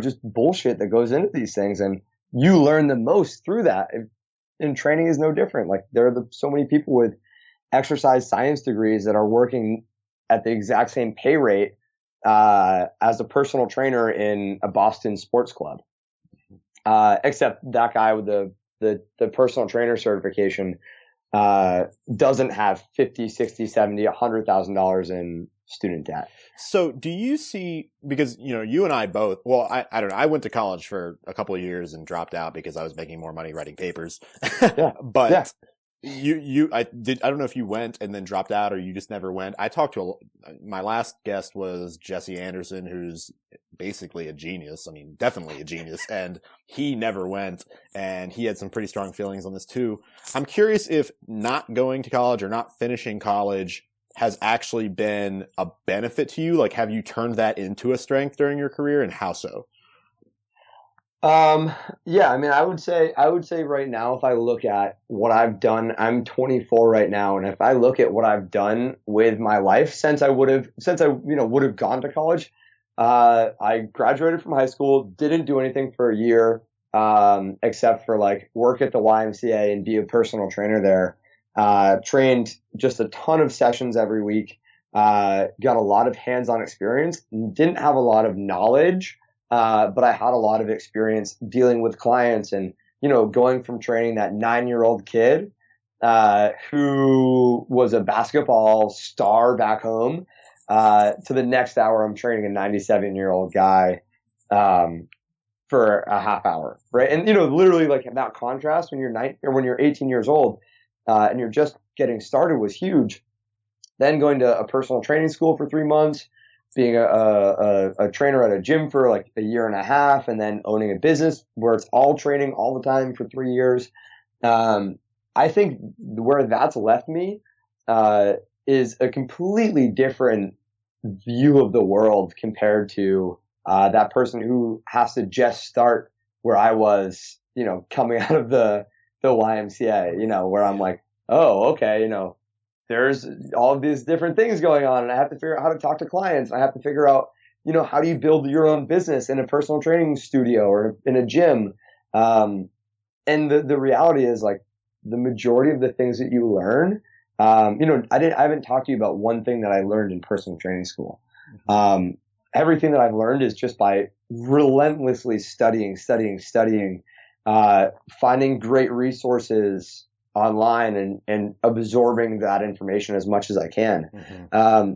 just bullshit that goes into these things. And you learn the most through that. And training is no different. Like, there are so many people with exercise science degrees that are working at the exact same pay rate as a personal trainer in a Boston sports club. Except that guy with the personal trainer certification doesn't have 50, 60, 70, $100,000 in student debt. So do you see, because, you and I both, well, I don't know, I went to college for a couple of years and dropped out because I was making more money writing papers. Yeah. But yeah. I don't know if you went and then dropped out, or you just never went. I talked to my last guest was Jesse Anderson, who's basically a genius. I mean, definitely a genius. And he never went, and he had some pretty strong feelings on this too. I'm curious if not going to college or not finishing college has actually been a benefit to you. Like, have you turned that into a strength during your career, and how so? Yeah, I mean, I would say right now, if I look at what I've done, I'm 24 right now. And if I look at what I've done with my life since I would have gone to college, I graduated from high school, didn't do anything for a year, except for like work at the YMCA and be a personal trainer there. Trained just a ton of sessions every week, got a lot of hands-on experience, didn't have a lot of knowledge, but I had a lot of experience dealing with clients and, going from training that 9-year-old kid, who was a basketball star back home, to the next hour, I'm training a 97-year-old guy, for a half hour, right? And, literally like that contrast when you're 18 years old, and you're just getting started was huge. Then going to a personal training school for 3 months, being a trainer at a gym for like a year and a half, and then owning a business where it's all training all the time for 3 years. I think where that's left me, is a completely different view of the world compared to that person who has to just start where I was, coming out of the YMCA, where I'm like, oh, okay, there's all of these different things going on, and I have to figure out how to talk to clients. I have to figure out, how do you build your own business in a personal training studio or in a gym? And the reality is, like, the majority of the things that you learn, I haven't talked to you about one thing that I learned in personal training school. Everything that I've learned is just by relentlessly studying, finding great resources online and absorbing that information as much as I can. Mm-hmm.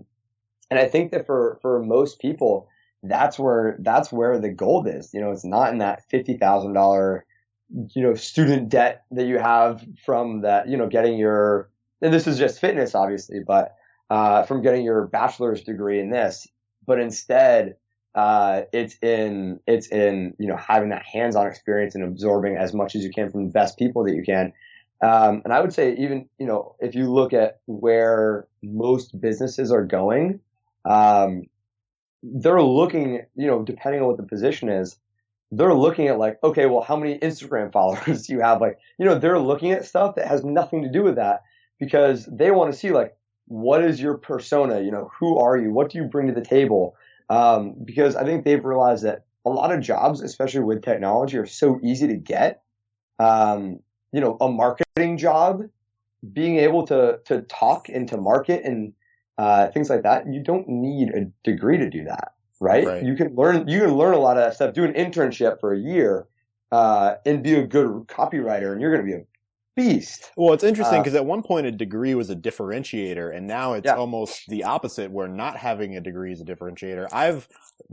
And I think that for most people, that's where the gold is. It's not in that $50,000, student debt that you have from that, getting your, and this is just fitness, obviously, but, from getting your bachelor's degree in this, but instead, it's in, having that hands-on experience and absorbing as much as you can from the best people that you can. And I would say even, if you look at where most businesses are going, they're looking, depending on what the position is, they're looking at like, okay, well, how many Instagram followers do you have? Like, they're looking at stuff that has nothing to do with that because they want to see like, what is your persona? Who are you? What do you bring to the table? Because I think they've realized that a lot of jobs, especially with technology, are so easy to get. A marketing job, being able to talk and to market and things like that, you don't need a degree to do that, right? You can learn a lot of that stuff. Do an internship for a year and be a good copywriter, and you're going to be a beast. Well, it's interesting because at one point a degree was a differentiator, and now it's almost the opposite, where not having a degree is a differentiator. I've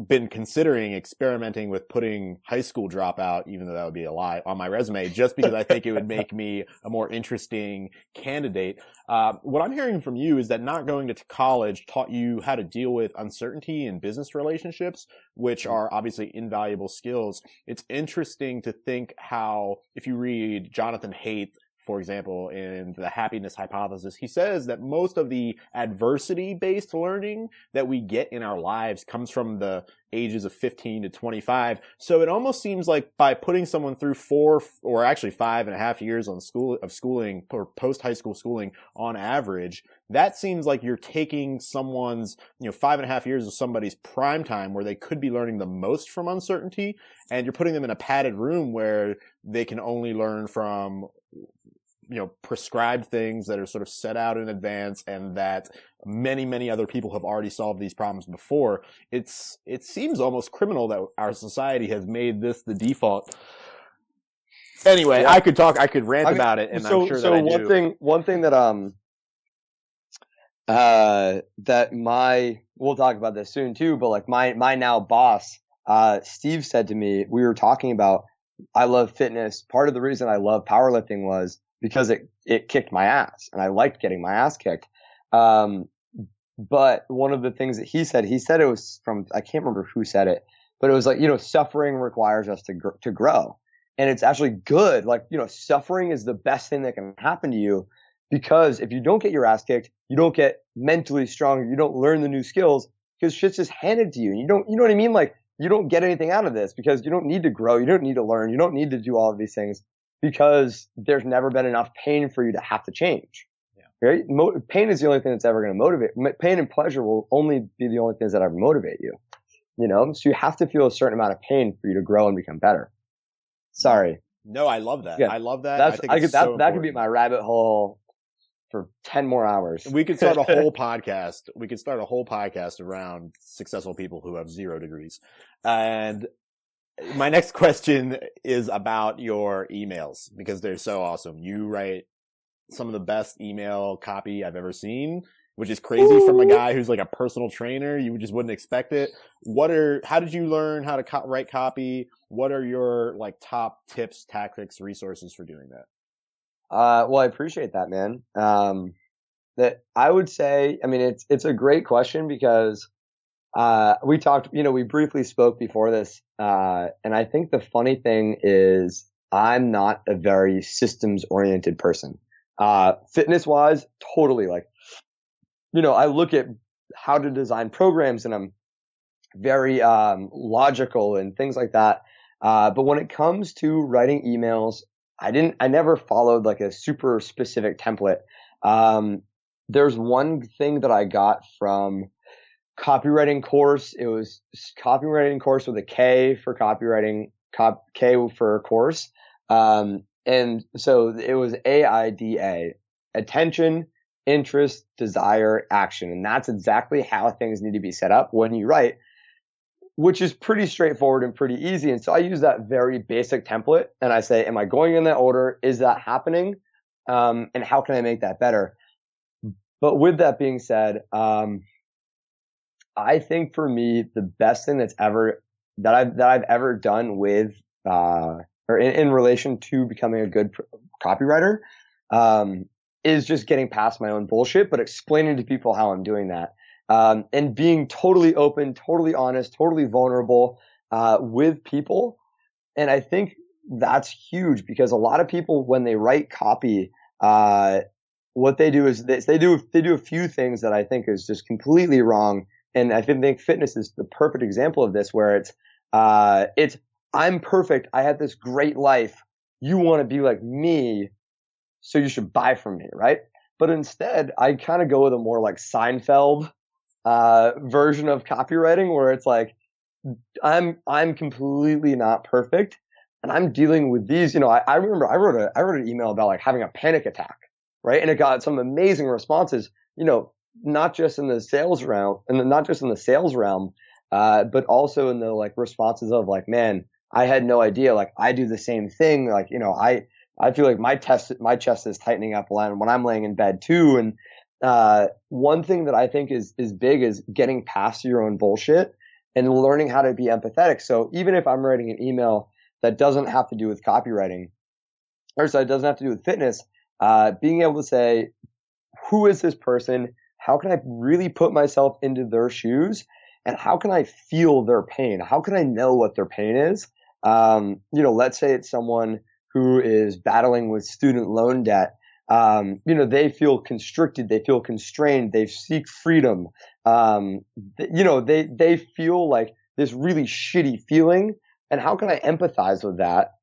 been considering experimenting with putting high school dropout, even though that would be a lie, on my resume, just because I think it would make me a more interesting candidate. What I'm hearing from you is that not going to college taught you how to deal with uncertainty in business relationships, which are obviously invaluable skills. It's interesting to think how, if you read Jonathan Haidt, for example, in the happiness hypothesis, he says that most of the adversity-based learning that we get in our lives comes from the ages of 15 to 25. So it almost seems like by putting someone through 4 or actually 5.5 years of schooling or post-high school schooling on average, that seems like you're taking someone's, 5.5 years of somebody's prime time where they could be learning the most from uncertainty, and you're putting them in a padded room where they can only learn from prescribed things that are sort of set out in advance and that many, many other people have already solved these problems before. It seems almost criminal that our society has made this the default. Anyway, I could rant about it, and I'm sure that I do. One thing that, we'll talk about this soon too, but like my now boss, Steve said to me, we were talking about, I love fitness. Part of the reason I love powerlifting was because it kicked my ass and I liked getting my ass kicked. But one of the things that he said it was from, I can't remember who said it, but it was like, suffering requires us to grow. And it's actually good. Like, suffering is the best thing that can happen to you, because if you don't get your ass kicked, you don't get mentally stronger. You don't learn the new skills because shit's just handed to you. And you know what I mean? Like, you don't get anything out of this because you don't need to grow. You don't need to learn. You don't need to do all of these things, because there's never been enough pain for you to have to change. Yeah. Right? Pain is the only thing that's ever going to motivate. Pain and pleasure will only be the only things that ever motivate you. So you have to feel a certain amount of pain for you to grow and become better. Sorry. No, I love that. Yeah. I love that. That could be my rabbit hole for 10 more hours. We could start a whole podcast. We could start a whole podcast around successful people who have 0 degrees. And my next question is about your emails, because they're so awesome. You write some of the best email copy I've ever seen, which is crazy from a guy who's like a personal trainer. You just wouldn't expect it. How did you learn how to write copy? What are your like top tips, tactics, resources for doing that? Well, I appreciate that, man. That I would say, I mean, it's a great question because, we talked, we briefly spoke before this. And I think the funny thing is I'm not a very systems oriented person. Fitness wise, totally like, I look at how to design programs and I'm very, logical and things like that. But when it comes to writing emails, I never followed like a super specific template. There's one thing that I got from copywriting course. It was copywriting course with a K for copywriting, K for course. And so it was AIDA, attention, interest, desire, action. And that's exactly how things need to be set up when you write, which is pretty straightforward and pretty easy. And so I use that very basic template and I say, am I going in that order? Is that happening? And how can I make that better? But with that being said, I think for me, the best thing that I've ever done with, or in relation to becoming a good copywriter, is just getting past my own bullshit, but explaining to people how I'm doing that. And being totally open, totally honest, totally vulnerable, with people. And I think that's huge because a lot of people, when they write copy, what they do is they do a few things that I think is just completely wrong. And I think fitness is the perfect example of this, where it's I'm perfect. I had this great life. You want to be like me, so you should buy from me, right? But instead, I kind of go with a more like Seinfeld version of copywriting, where it's like I'm completely not perfect, and I'm dealing with these. I remember I wrote an email about like having a panic attack, right? And it got some amazing responses. Not just in the sales realm, but also in the like responses of like, man, I had no idea. Like I do the same thing. Like, I feel like my chest is tightening up when I'm laying in bed too. And, one thing that I think is big is getting past your own bullshit and learning how to be empathetic. So even if I'm writing an email that doesn't have to do with copywriting, or so it doesn't have to do with fitness, being able to say, who is this person? How can I really put myself into their shoes? And how can I feel their pain? How can I know what their pain is? Let's say it's someone who is battling with student loan debt. They feel constricted. They feel constrained. They seek freedom. They feel like this really shitty feeling. And how can I empathize with that?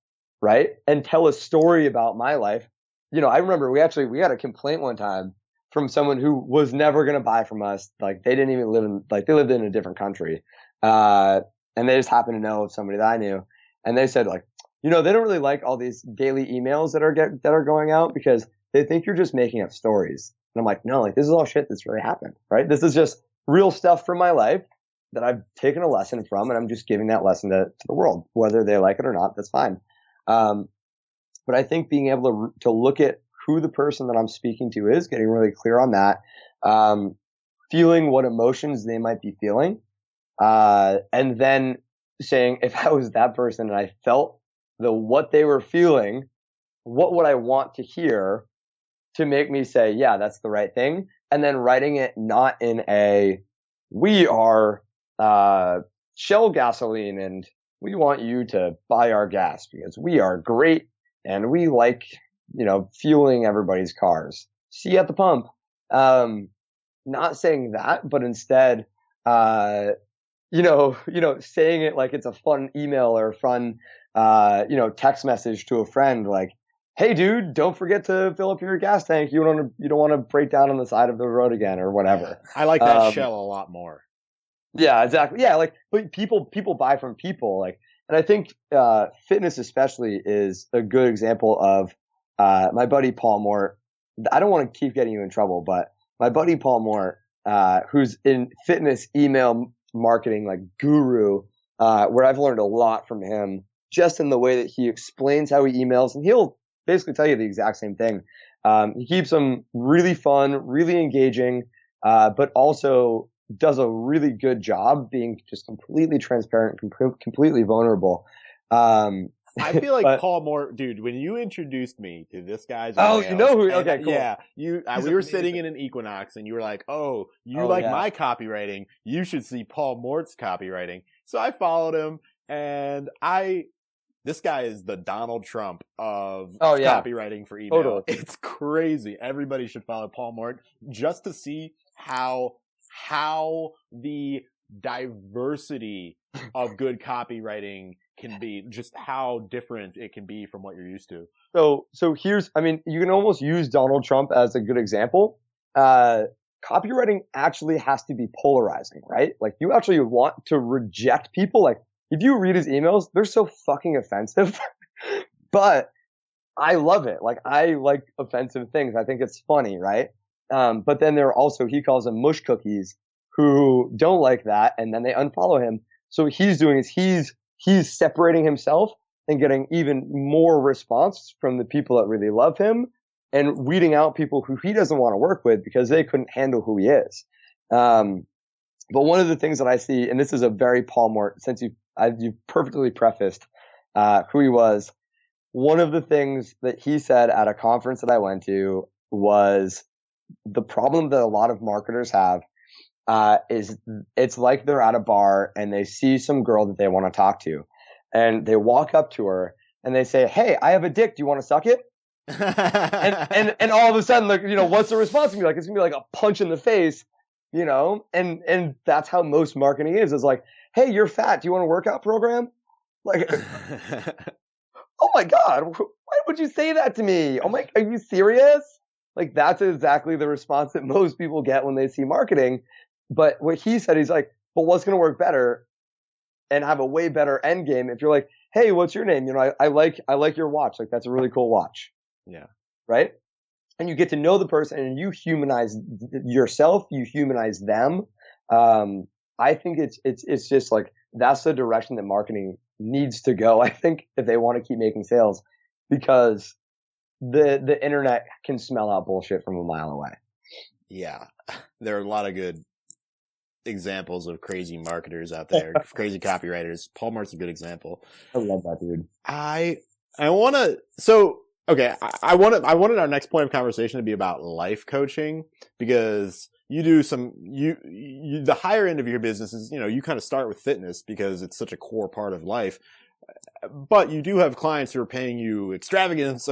Right. And tell a story about my life. I remember we had a complaint one time from someone who was never going to buy from us. Like they didn't even they lived in a different country. And they just happened to know somebody that I knew. And they said like, they don't really like all these daily emails that are going out because they think you're just making up stories. And I'm like, no, like this is all shit that's really happened, right? This is just real stuff from my life that I've taken a lesson from, and I'm just giving that lesson to the world, whether they like it or not, that's fine. But I think being able to look at who the person that I'm speaking to is, getting really clear on that, feeling what emotions they might be feeling, and then saying, if I was that person and I felt what they were feeling, what would I want to hear to make me say, yeah, that's the right thing? And then writing it not in we are Shell gasoline and we want you to buy our gas because we are great and we like, fueling everybody's cars. See you at the pump. Not saying that, but instead, saying it like it's a fun email or a fun, text message to a friend, like, hey dude, don't forget to fill up your gas tank. You don't want to break down on the side of the road again or whatever. I like that Shell a lot more. Yeah, exactly. Yeah. Like, but people buy from people, like, and I think, fitness especially is a good example of, my buddy Paul Moore. I don't want to keep getting you in trouble, but my buddy Paul Moore, who's in fitness email marketing, like guru, where I've learned a lot from him just in the way that he explains how he emails, and he'll basically tell you the exact same thing. He keeps them really fun, really engaging, but also does a really good job being just completely transparent, completely vulnerable. I feel like but, Paul Moore, dude, when you introduced me to this guy's oh, you know who? Okay, cool. Yeah, we were amazing. sitting in an Equinox and you were like, oh, you Oh, like yeah. my copywriting. You should see Paul Moore's copywriting. So I followed him and this guy is the Donald Trump of copywriting for email. Totally. It's crazy. Everybody should follow Paul Moore just to see how the diversity of good copywriting can be, just how different it can be from what you're used to. So here's, I mean, you can almost use Donald Trump as a good example. Copywriting actually has to be polarizing, right? Like you actually want to reject people. Like if you read his emails, they're so fucking offensive, but I love it. Like I like offensive things. I think it's funny, right? But then there are also, he calls them mush cookies who don't like that. And then they unfollow him. So what he's doing is he's separating himself and getting even more response from the people that really love him and weeding out people who he doesn't want to work with because they couldn't handle who he is. But one of the things that I see, and this is a very Paul Moore, since you've perfectly prefaced who he was, one of the things that he said at a conference that I went to was the problem that a lot of marketers have is it's like they're at a bar and they see some girl that they want to talk to and they walk up to her and they say, "Hey, I have a dick. Do you want to suck it?" and all of a sudden, like, what's the response gonna be like? It's gonna be like a punch in the face, and that's how most marketing is like, "Hey, you're fat. Do you want a workout program?" Like, oh my God, why would you say that to me? Oh my, are you serious? Like, that's exactly the response that most people get when they see marketing. But what he said, he's like, "But what's going to work better and have a way better end game if you're like, hey, what's your name? I like your watch. Like, that's a really cool watch." Yeah. Right? And you get to know the person and you humanize yourself, you humanize them. I think it's just like, that's the direction that marketing needs to go, I think, if they want to keep making sales, because the internet can smell out bullshit from a mile away. Yeah. There are a lot of good examples of crazy marketers out there, crazy copywriters. Paul Moore's a good example. I love that dude. I wanted our next point of conversation to be about life coaching, because you do the higher end of your business is, you kind of start with fitness because it's such a core part of life. But you do have clients who are paying you extravagant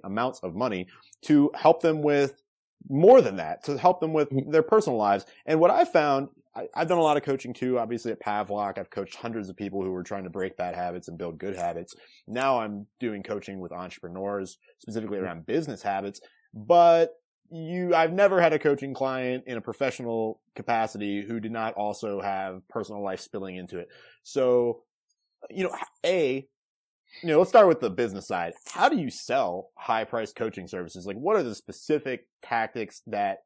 amounts of money to help them with more than that, to help them with their personal lives. And what I found, I've done a lot of coaching too, obviously at Pavlok. I've coached hundreds of people who were trying to break bad habits and build good habits. Now I'm doing coaching with entrepreneurs, specifically around business habits. But I've never had a coaching client in a professional capacity who did not also have personal life spilling into it. So, let's start with the business side. How do you sell high-priced coaching services? Like, what are the specific tactics that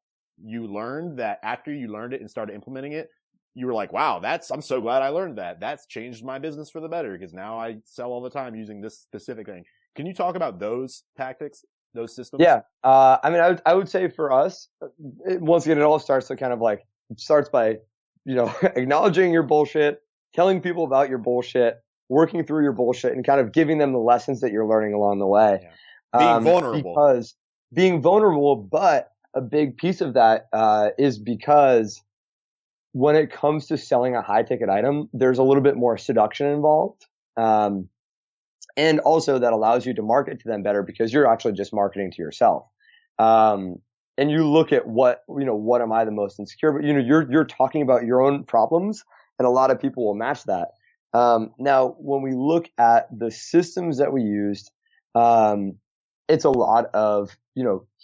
you learned that after you learned it and started implementing it, you were like, wow, I'm so glad I learned that. That's changed my business for the better because now I sell all the time using this specific thing. Can you talk about those tactics, those systems? Yeah. I would say for us, once again, it all starts by, acknowledging your bullshit, telling people about your bullshit, working through your bullshit, and kind of giving them the lessons that you're learning along the way. Yeah. Being vulnerable. Because being vulnerable, but a big piece of that is because when it comes to selling a high ticket item, there's a little bit more seduction involved. And also that allows you to market to them better because you're actually just marketing to yourself. And you look at what am I the most insecure? But you're talking about your own problems, and a lot of people will match that. Now, when we look at the systems that we used, it's a lot of,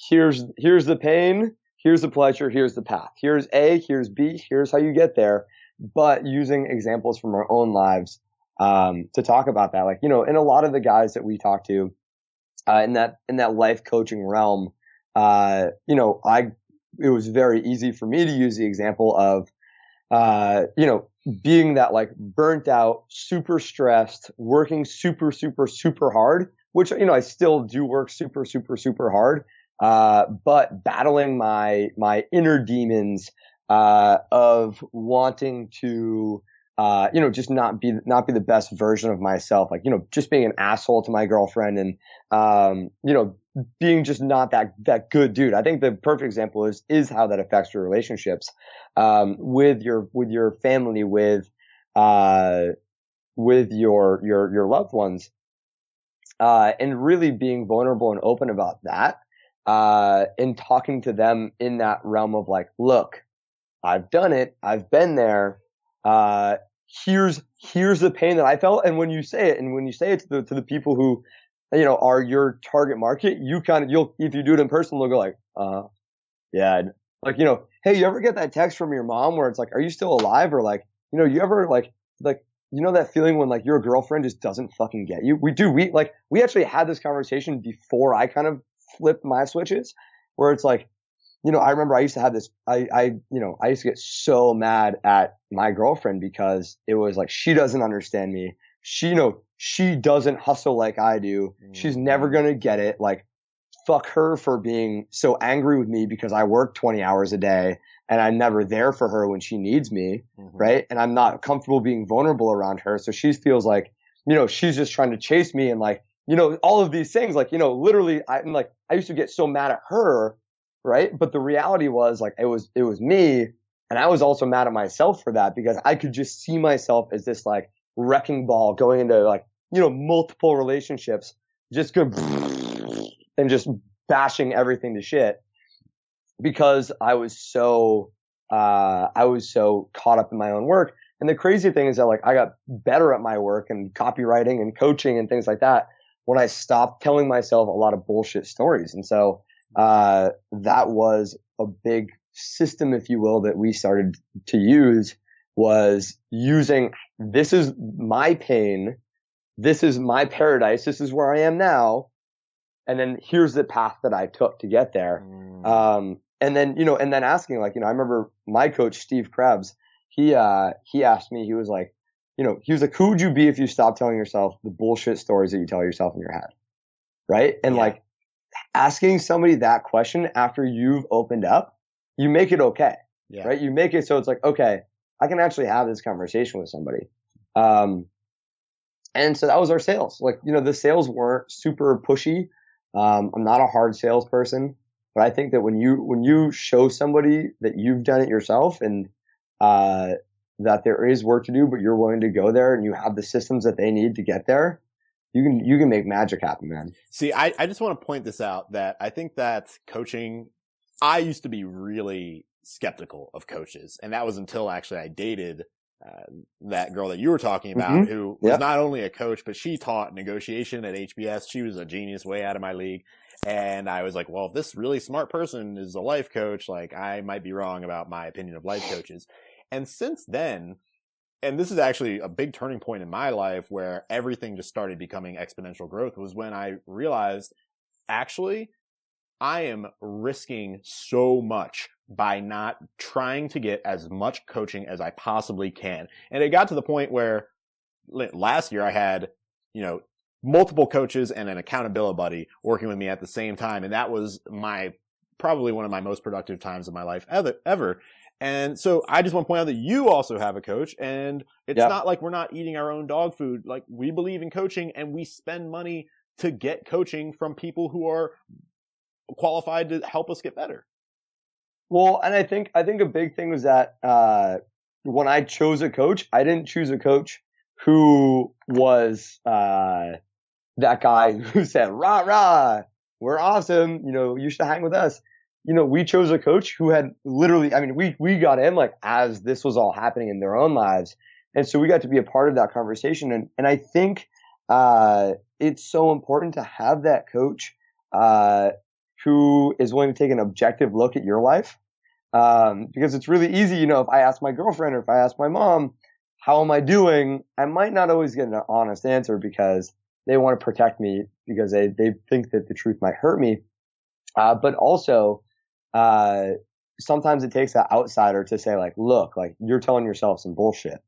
here's the pain, here's the pleasure, here's the path. Here's A, here's B, here's how you get there. But using examples from our own lives, to talk about that. Like, and a lot of the guys that we talk to, in that life coaching realm, it was very easy for me to use the example of, being that like burnt out, super stressed, working super, super, super hard, which, I still do work super, super, super hard. but battling my inner demons, of wanting to, just not be the best version of myself. Like, just being an asshole to my girlfriend and, being just not that good dude. I think the perfect example is how that affects your relationships, with your family, with your loved ones, and really being vulnerable and open about that, and talking to them in that realm of like, look, I've done it. I've been there. Here's the pain that I felt. And when you say it to the people who, are your target market, if you do it in person, they'll go like, yeah. Like, hey, you ever get that text from your mom where it's like, are you still alive? Or like, you ever like, that feeling when like your girlfriend just doesn't fucking get you? We actually had this conversation before I kind of flipped my switches, where it's like, I remember I used to have this, I used to get so mad at my girlfriend because it was like, she doesn't understand me. She doesn't hustle like I do. She's never going to get it. Like, fuck her for being so angry with me because I work 20 hours a day and I'm never there for her when she needs me. Right. And I'm not comfortable being vulnerable around her. So she feels like, she's just trying to chase me and like, all of these things, like, literally I used to get so mad at her. Right. But the reality was like, it was me. And I was also mad at myself for that because I could just see myself as this like wrecking ball going into like, multiple relationships, just go and just bashing everything to shit because I was so caught up in my own work. And the crazy thing is that like I got better at my work and copywriting and coaching and things like that when I stopped telling myself a lot of bullshit stories. And so that was a big system, if you will, that we started to use, was using, this is my pain, this is my paradise, this is where I am now, and then here's the path that I took to get there. And then asking, like, I remember my coach, Steve Krebs, he asked me, he was like, who would you be if you stopped telling yourself the bullshit stories that you tell yourself in your head? Right? And like, asking somebody that question after you've opened up, you make it okay. Yeah. Right? You make it so it's like, okay, I can actually have this conversation with somebody. And so that was our sales. Like, the sales weren't super pushy. I'm not a hard salesperson, but I think that when you show somebody that you've done it yourself and, that there is work to do, but you're willing to go there and you have the systems that they need to get there, you can make magic happen, man. See, I just want to point this out that I think that coaching, I used to be really skeptical of coaches. And that was until actually I dated that girl that you were talking about, who was not only a coach, but she taught negotiation at HBS. She was a genius, way out of my league. And I was like, well, if this really smart person is a life coach, like I might be wrong about my opinion of life coaches. And since then, and this is actually a big turning point in my life where everything just started becoming exponential growth, was when I realized, actually, I am risking so much by not trying to get as much coaching as I possibly can. And it got to the point where last year I had, multiple coaches and an accountability buddy working with me at the same time. And that was probably one of my most productive times of my life ever. And so I just want to point out that you also have a coach, and it's not like we're not eating our own dog food. Like, we believe in coaching and we spend money to get coaching from people who are qualified to help us get better. Well, and I think a big thing was that, when I chose a coach, I didn't choose a coach who was, that guy who said, rah, rah, we're awesome. You should hang with us. We chose a coach who had literally, we got in like as this was all happening in their own lives. And so we got to be a part of that conversation. And I think, it's so important to have that coach, who is willing to take an objective look at your life. Because it's really easy, if I ask my girlfriend or if I ask my mom, how am I doing? I might not always get an honest answer because they want to protect me because they think that the truth might hurt me. But also, sometimes it takes that outsider to say like, look, like you're telling yourself some bullshit.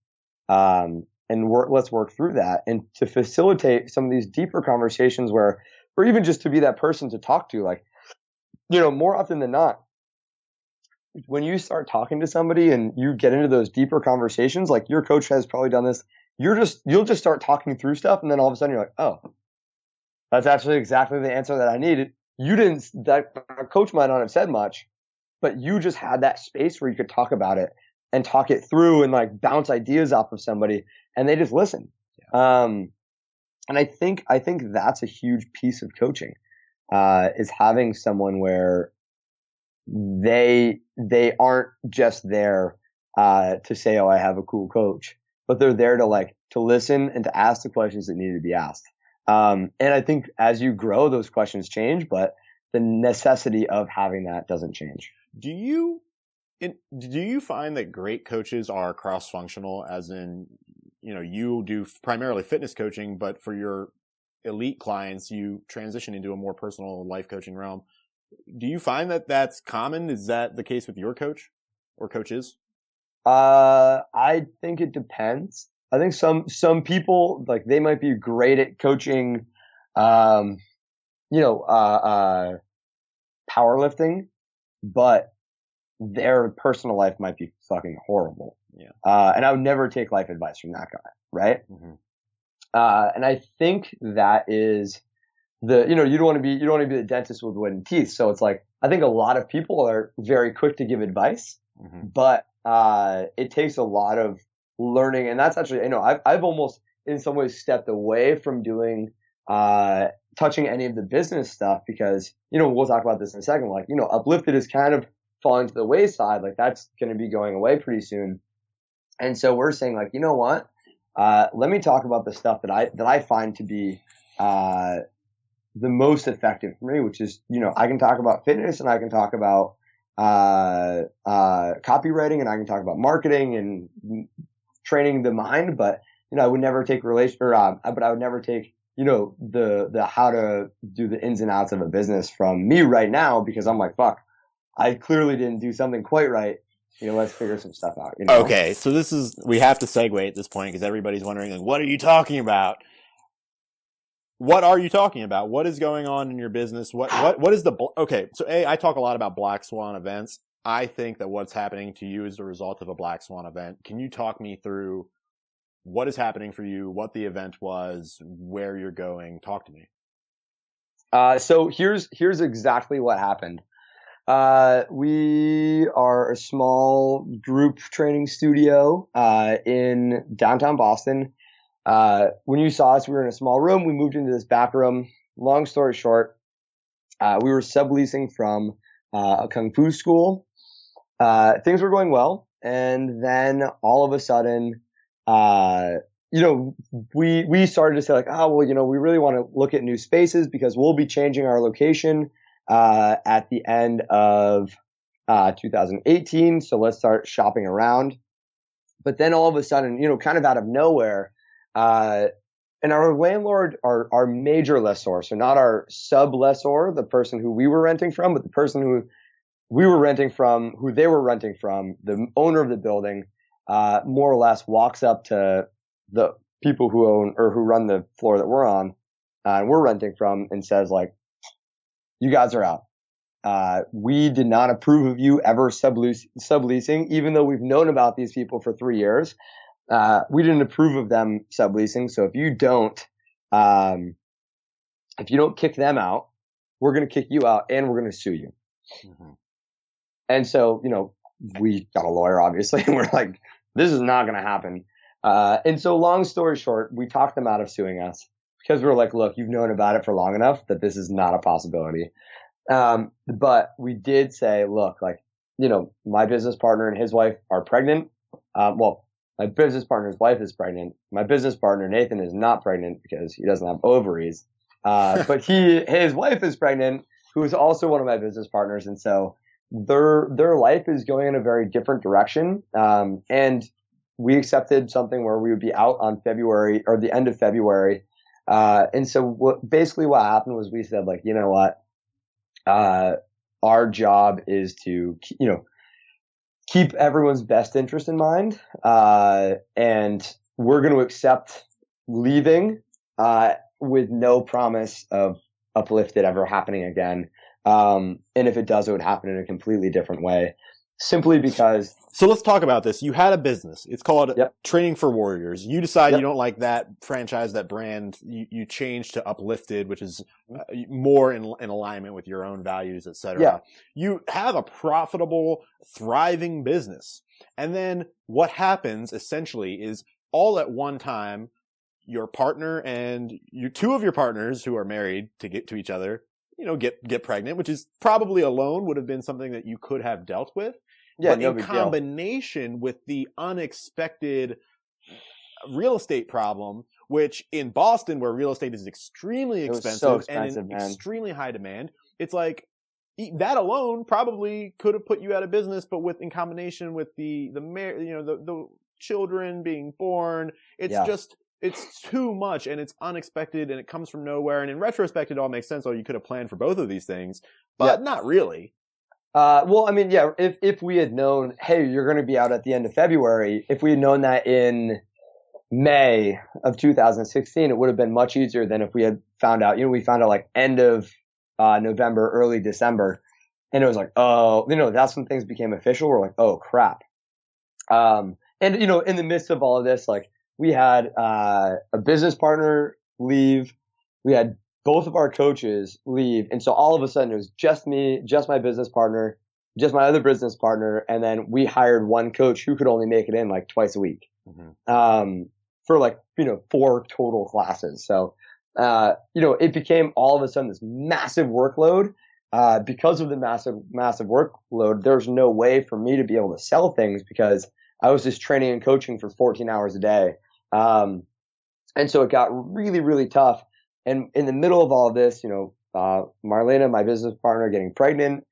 And let's work through that and to facilitate some of these deeper conversations or even just to be that person to talk to, like more often than not, when you start talking to somebody and you get into those deeper conversations, like your coach has probably done this, you'll just start talking through stuff. And then all of a sudden you're like, oh, that's actually exactly the answer that I needed. That our coach might not have said much, but you just had that space where you could talk about it and talk it through and like bounce ideas off of somebody, and they just listen. Yeah. And I think that's a huge piece of coaching, is having someone where they aren't just there, to say, oh, I have a cool coach, but they're there to listen and to ask the questions that need to be asked. And I think as you grow, those questions change, but the necessity of having that doesn't change. Do you find that great coaches are cross-functional, as in, you do primarily fitness coaching, but for your elite clients, you transition into a more personal life coaching realm? Do you find that that's common? Is that the case with your coach or coaches? I think it depends. I think some people, like, they might be great at coaching, powerlifting, but their personal life might be fucking horrible. Yeah. And I would never take life advice from that guy, right? Mm-hmm. And I think that is you don't want to be the dentist with wooden teeth. So it's like, I think a lot of people are very quick to give advice, mm-hmm. but it takes a lot of learning. And that's actually, I've almost in some ways stepped away from doing, touching any of the business stuff, because, we'll talk about this in a second. Like, UpLifted is kind of falling to the wayside. Like, that's going to be going away pretty soon. And so we're saying, like, you know what? Let me talk about the stuff that I find to be, the most effective for me, which is, I can talk about fitness, and I can talk about, copywriting, and I can talk about marketing and training the mind, but, I would never take but I would never take, the how to do the ins and outs of a business from me right now, because I'm like, fuck, I clearly didn't do something quite right. Let's figure some stuff out. Okay. So we have to segue at this point, because everybody's wondering, like, what are you talking about? What are you talking about? What is going on in your business? What is okay. So I talk a lot about black swan events. I think that what's happening to you is the result of a black swan event. Can you talk me through what is happening for you, what the event was, where you're going? Talk to me. So here's exactly what happened. We are a small group training studio, in downtown Boston. When you saw us, we were in a small room. We moved into this back room. Long story short, we were subleasing from, a kung fu school. Things were going well. And then all of a sudden, we started to say, like, oh, well, we really want to look at new spaces, because we'll be changing our location, at the end of, 2018. So let's start shopping around. But then all of a sudden, kind of out of nowhere, and our landlord, our major lessor, so not our sub lessor, the person who we were renting from, but the person who we were renting from, who they were renting from, the owner of the building, more or less walks up to the people who own or who run the floor that we're on, and we're renting from, and says, like, you guys are out. We did not approve of you ever subleasing, even though we've known about these people for 3 years. We didn't approve of them subleasing. So if you don't kick them out, we're going to kick you out, and we're going to sue you. Mm-hmm. And so, we got a lawyer, obviously, and we're like, this is not going to happen. And so long story short, we talked them out of suing us, because we were like, look, you've known about it for long enough that this is not a possibility. But we did say, look, like, my business partner and his wife are pregnant. My business partner's wife is pregnant. My business partner, Nathan, is not pregnant because he doesn't have ovaries. But his wife is pregnant, who is also one of my business partners. And so their life is going in a very different direction. And we accepted something where we would be out on February, or the end of February. And so what happened was, we said, like, you know what? Our job is to, keep everyone's best interest in mind. And we're going to accept leaving, with no promise of UpLifted ever happening again. And if it does, it would happen in a completely different way, simply because. So let's talk about this. You had a business. It's called Yep. Training for Warriors. You decide Yep. you don't like that franchise, that brand. You change to UpLifted, which is more in alignment with your own values, et cetera. Yeah. You have a profitable, thriving business. And then what happens essentially is all at one time, your partner and two of your partners who are married to get to each other, get pregnant, which is probably alone would have been something that you could have dealt with. Yeah, but no in big combination with the unexpected real estate problem, which in Boston, where real estate is extremely expensive, so expensive, and in man. extremely high demand, it's like that alone probably could have put you out of business. But in combination with the children being born, it's too much, and it's unexpected, and it comes from nowhere. And in retrospect, it all makes sense. Oh, you could have planned for both of these things, but not really. Well, I mean, yeah, if we had known, hey, you're going to be out at the end of February, if we had known that in May of 2016, it would have been much easier than if we had found out, we found out like end of November, early December. And it was like, oh, that's when things became official. We're like, oh crap. And in the midst of all of this, like we had a business partner leave. We had both of our coaches leave. And so all of a sudden it was just me, just my business partner, just my other business partner. And then we hired one coach who could only make it in like twice a week, for like, 4 total classes. So, it became all of a sudden this massive workload. Because of the massive workload, there's no way for me to be able to sell things because I was just training and coaching for 14 hours a day. And so it got really, really tough. And in the middle of all of this, Marlena, my business partner, getting pregnant,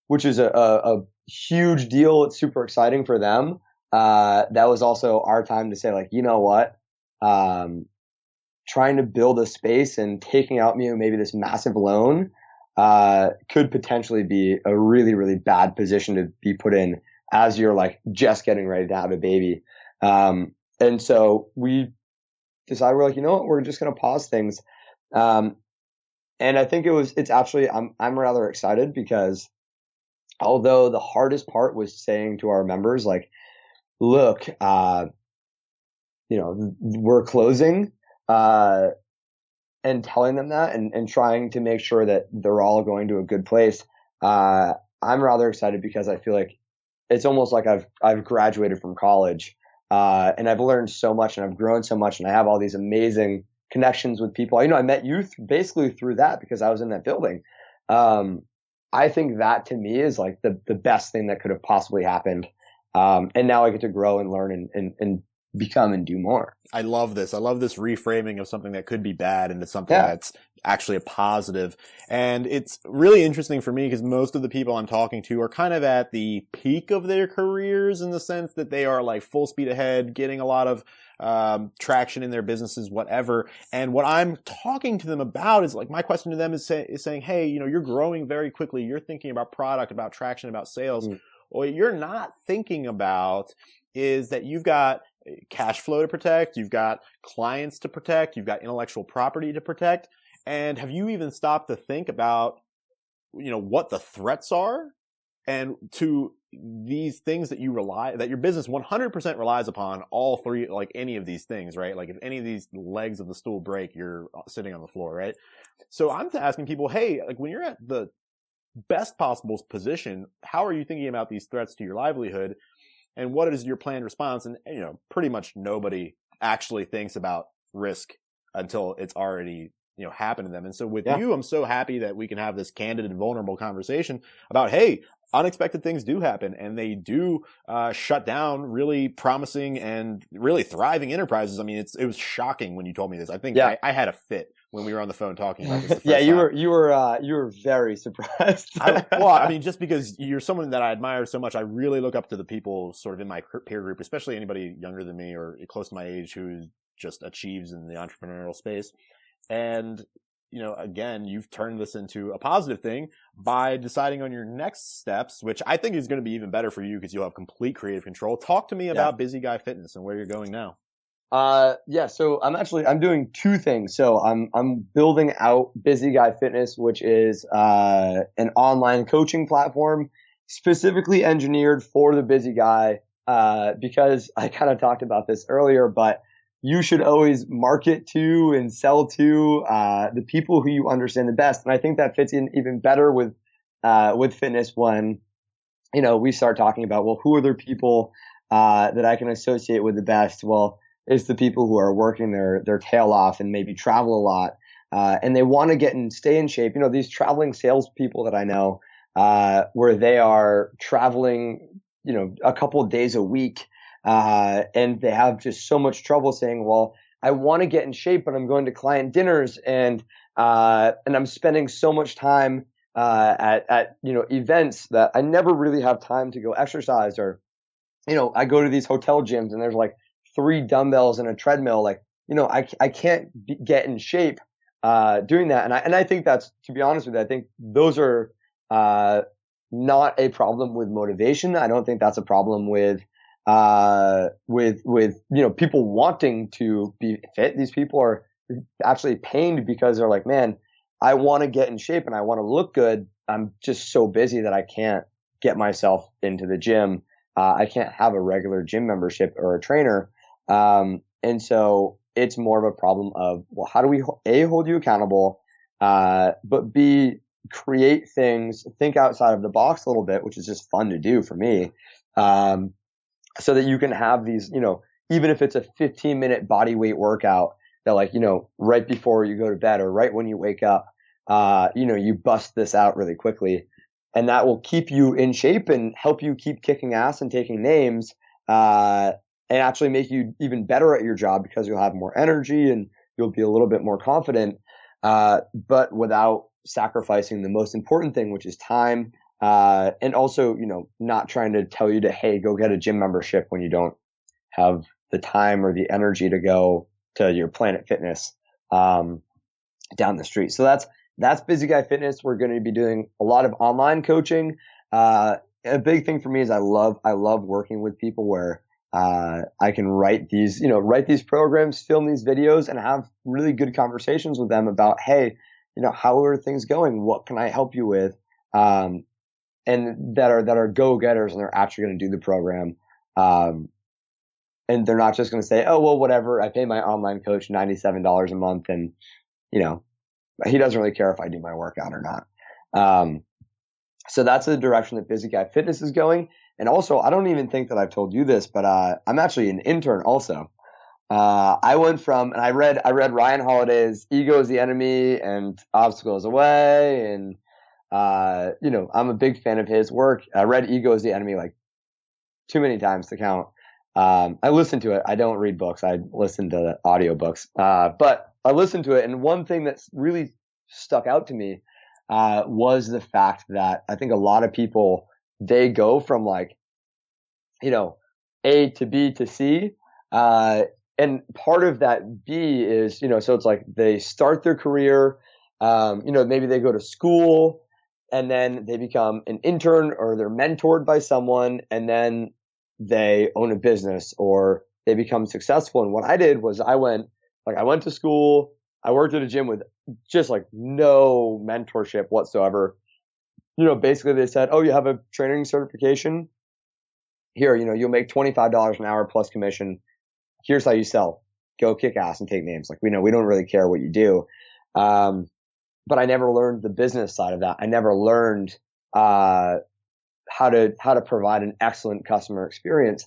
which is a huge deal. It's super exciting for them. That was also our time to say, like, you know what? Trying to build a space and taking out, maybe this massive loan, could potentially be a really, really bad position to be put in as you're like just getting ready to have a baby. And so we decided, we're like, you know what? We're just going to pause things. And I think it's actually, I'm rather excited because although the hardest part was saying to our members, like, look, we're closing, and telling them that and trying to make sure that they're all going to a good place. I'm rather excited because I feel like it's almost like I've graduated from college, and I've learned so much and I've grown so much and I have all these amazing connections with people. I met you basically through that because I was in that building. I think that to me is like the best thing that could have possibly happened. And now I get to grow and learn and become and do more. I love this. I love this reframing of something that could be bad into something that's actually a positive. And it's really interesting for me because most of the people I'm talking to are kind of at the peak of their careers in the sense that they are like full speed ahead, getting a lot of traction in their businesses, whatever. And what I'm talking to them about is like, my question to them is saying, hey, you're growing very quickly. You're thinking about product, about traction, about sales. What you're not thinking about is that you've got cash flow to protect, you've got clients to protect, you've got intellectual property to protect. And have you even stopped to think about, what the threats are and to these things that that your business 100% relies upon, all three, like any of these things, right? Like if any of these legs of the stool break, you're sitting on the floor, right? So I'm asking people, hey, like when you're at the best possible position, how are you thinking about these threats to your livelihood? And what is your planned response? And, pretty much nobody actually thinks about risk until it's already, happened to them. And so with you, I'm so happy that we can have this candid and vulnerable conversation about, hey, unexpected things do happen and they do shut down really promising and really thriving enterprises. I mean, it was shocking when you told me this. I think I had a fit when we were on the phone talking about this. You were very surprised. Just because you're someone that I admire so much, I really look up to the people sort of in my peer group, especially anybody younger than me or close to my age who just achieves in the entrepreneurial space. And, again, you've turned this into a positive thing by deciding on your next steps, which I think is going to be even better for you because you'll have complete creative control. Talk to me about Busy Guy Fitness and where you're going now. Yeah, so I'm doing two things. So I'm building out Busy Guy Fitness, which is, an online coaching platform specifically engineered for the busy guy. Because I kind of talked about this earlier, but you should always market to and sell to, the people who you understand the best. And I think that fits in even better with fitness when, we start talking about, well, who are the people, that I can associate with the best? Well, it's the people who are working their tail off and maybe travel a lot, and they want to stay in shape. These traveling salespeople that I know, where they are traveling, a couple of days a week, and they have just so much trouble saying, well, I want to get in shape, but I'm going to client dinners and I'm spending so much time, at events that I never really have time to go exercise, or, I go to these hotel gyms and there's like 3 dumbbells and a treadmill. Like, I can't get in shape, doing that. And I think that's, to be honest with you, I think those are, not a problem with motivation. I don't think that's a problem with people wanting to be fit. These people are actually pained because they're like, man, I want to get in shape and I want to look good. I'm just so busy that I can't get myself into the gym. I can't have a regular gym membership or a trainer. And so it's more of a problem of, well, how do we A, hold you accountable, but B, create things, think outside of the box a little bit, which is just fun to do for me. So that you can have these, even if it's a 15-minute body weight workout that, like, right before you go to bed or right when you wake up, you bust this out really quickly, and that will keep you in shape and help you keep kicking ass and taking names, and actually make you even better at your job because you'll have more energy and you'll be a little bit more confident, but without sacrificing the most important thing, which is time. And also, not trying to tell you to, hey, go get a gym membership when you don't have the time or the energy to go to your Planet Fitness, down the street. So that's Busy Guy Fitness. We're going to be doing a lot of online coaching. A big thing for me is I love working with people where, I can write these programs, film these videos, and have really good conversations with them about, hey, how are things going? What can I help you with? And that are go-getters, and they're actually going to do the program. And they're not just going to say, oh, well, whatever. I pay my online coach $97 a month, and, he doesn't really care if I do my workout or not. So that's the direction that Busy Guy Fitness is going. And also, I don't even think that I've told you this, but, I'm actually an intern also. I went from, and I read Ryan Holiday's Ego is the Enemy and Obstacles Away. And, I'm a big fan of his work. I read Ego is the Enemy like too many times to count. I listened to it. I don't read books. I listen to the audiobooks. But I listened to it. And one thing that's really stuck out to me, was the fact that I think a lot of people, they go from like, A to B to C, and part of that B is, so it's like they start their career, maybe they go to school and then they become an intern or they're mentored by someone and then they own a business or they become successful. And what I did was I went to school, I worked at a gym with just like no mentorship whatsoever. Basically they said, oh, you have a training certification? Here, you'll make $25 an hour plus commission. Here's how you sell. Go kick ass and take names. Like, we don't really care what you do. But I never learned the business side of that. I never learned, how to provide an excellent customer experience.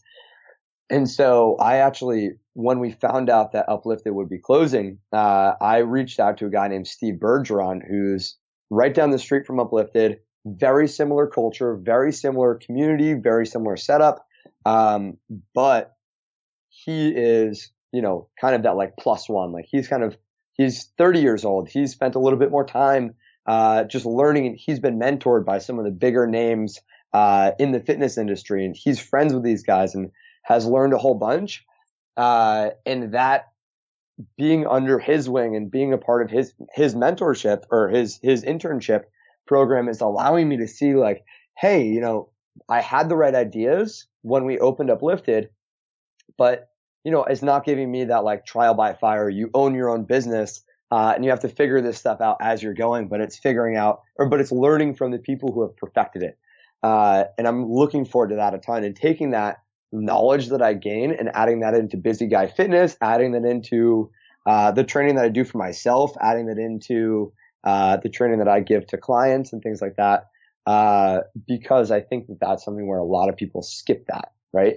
And so I actually, when we found out that UpLifted would be closing, I reached out to a guy named Steve Bergeron, who's right down the street from UpLifted, very similar culture, very similar community, very similar setup. But he is, kind of that like plus one, like he's 30 years old. He's spent a little bit more time, just learning, and he's been mentored by some of the bigger names, in the fitness industry. And he's friends with these guys and has learned a whole bunch. And that being under his wing and being a part of his mentorship or his internship program is allowing me to see like, hey, I had the right ideas when we opened UpLifted, but it's not giving me that like trial by fire. You own your own business, and you have to figure this stuff out as you're going, but it's it's learning from the people who have perfected it. And I'm looking forward to that a ton, and taking that knowledge that I gain and adding that into Busy Guy Fitness, adding that into the training that I do for myself, adding that into the training that I give to clients and things like that. Because I think that that's something where a lot of people skip that, right?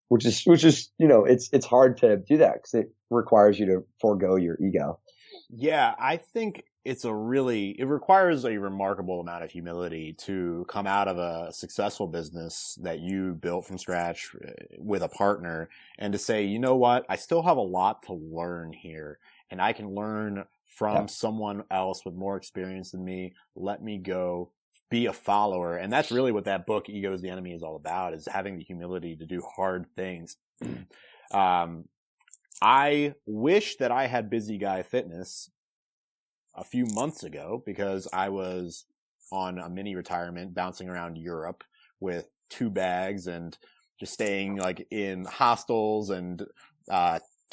Which is, it's hard to do that because it requires you to forego your ego. Yeah, I think it requires a remarkable amount of humility to come out of a successful business that you built from scratch with a partner and to say, you know what, I still have a lot to learn here and I can learn from someone else with more experience than me. Let me go be a follower. And that's really what that book, Ego is the Enemy, is all about, is having the humility to do hard things. I wish that I had Busy Guy Fitness a few months ago because I was on a mini retirement bouncing around Europe with 2 bags and just staying like in hostels and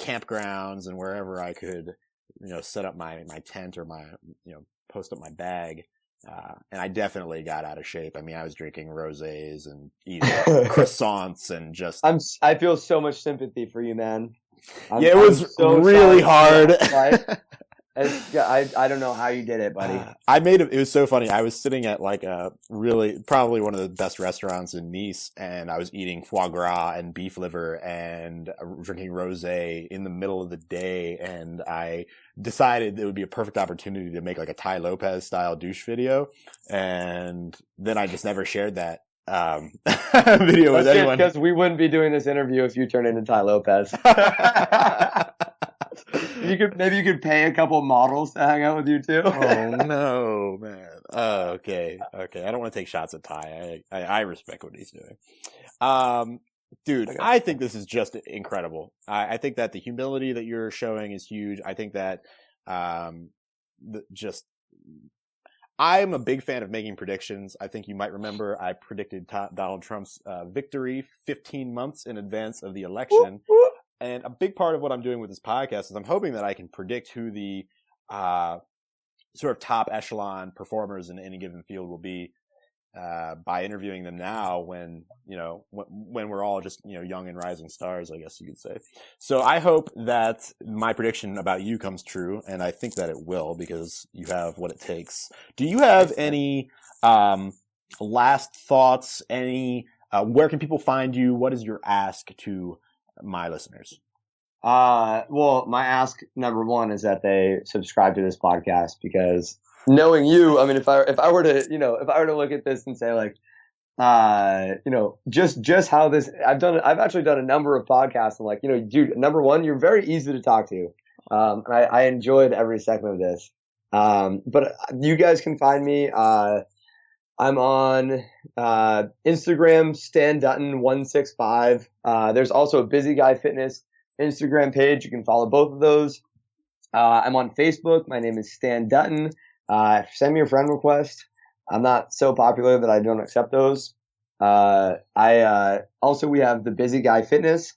campgrounds and wherever I could, set up my tent or my, post up my bag. And I definitely got out of shape. I mean, I was drinking rosés and eating croissants and just. I feel so much sympathy for you, man. It was so really hard. I don't know how you did it, buddy. It was so funny. I was sitting at like probably one of the best restaurants in Nice, and I was eating foie gras and beef liver and drinking rosé in the middle of the day, and I decided it would be a perfect opportunity to make like a Tai Lopez style douche video, and then I just never shared that video with anyone. Because we wouldn't be doing this interview if you turned into Tai Lopez. Maybe you could pay a couple models to hang out with you too. Oh no, man. Okay. I don't want to take shots at Ty. I respect what he's doing. Dude, okay. I think this is just incredible. I think that the humility that you're showing is huge. I think that I'm a big fan of making predictions. I think you might remember I predicted Donald Trump's victory 15 months in advance of the election. And a big part of what I'm doing with this podcast is I'm hoping that I can predict who the sort of top echelon performers in any given field will be by interviewing them now when we're all just, young and rising stars, I guess you could say. So I hope that my prediction about you comes true, and I think that it will because you have what it takes. Do you have any last thoughts? Where can people find you? What is your ask to my listeners? Well, my ask number one is that they subscribe to this podcast because knowing you, I mean, if I were to look at this and say like, just how this, I've actually done a number of podcasts and like, dude, number one, you're very easy to talk to. And I enjoyed every second of this. But you guys can find me, I'm on Instagram, Stan Dutton 165. There's also a Busy Guy Fitness Instagram page. You can follow both of those. I'm on Facebook. My name is Stan Dutton. Send me a friend request. I'm not so popular that I don't accept those. We have the Busy Guy Fitness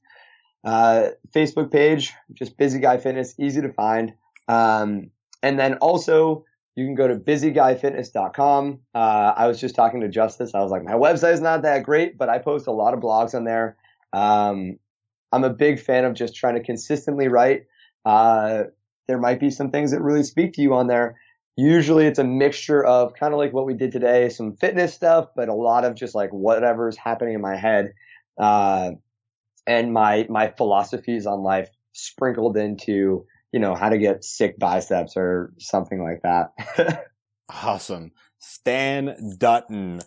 Facebook page, just Busy Guy Fitness, easy to find. And then also you can go to busyguyfitness.com. I was just talking to Justice. I was like, my website's not that great, but I post a lot of blogs on there. I'm a big fan of just trying to consistently write. There might be some things that really speak to you on there. Usually it's a mixture of kind of like what we did today, some fitness stuff, but a lot of just like whatever's happening in my head, and my philosophies on life sprinkled into, how to get sick biceps or something like that. Awesome. Stan Dutton.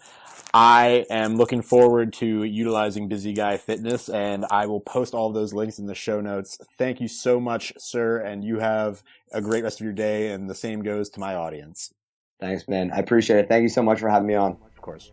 I am looking forward to utilizing Busy Guy Fitness, and I will post all of those links in the show notes. Thank you so much, sir, and you have a great rest of your day, and the same goes to my audience. Thanks, man. I appreciate it. Thank you so much for having me on. Of course.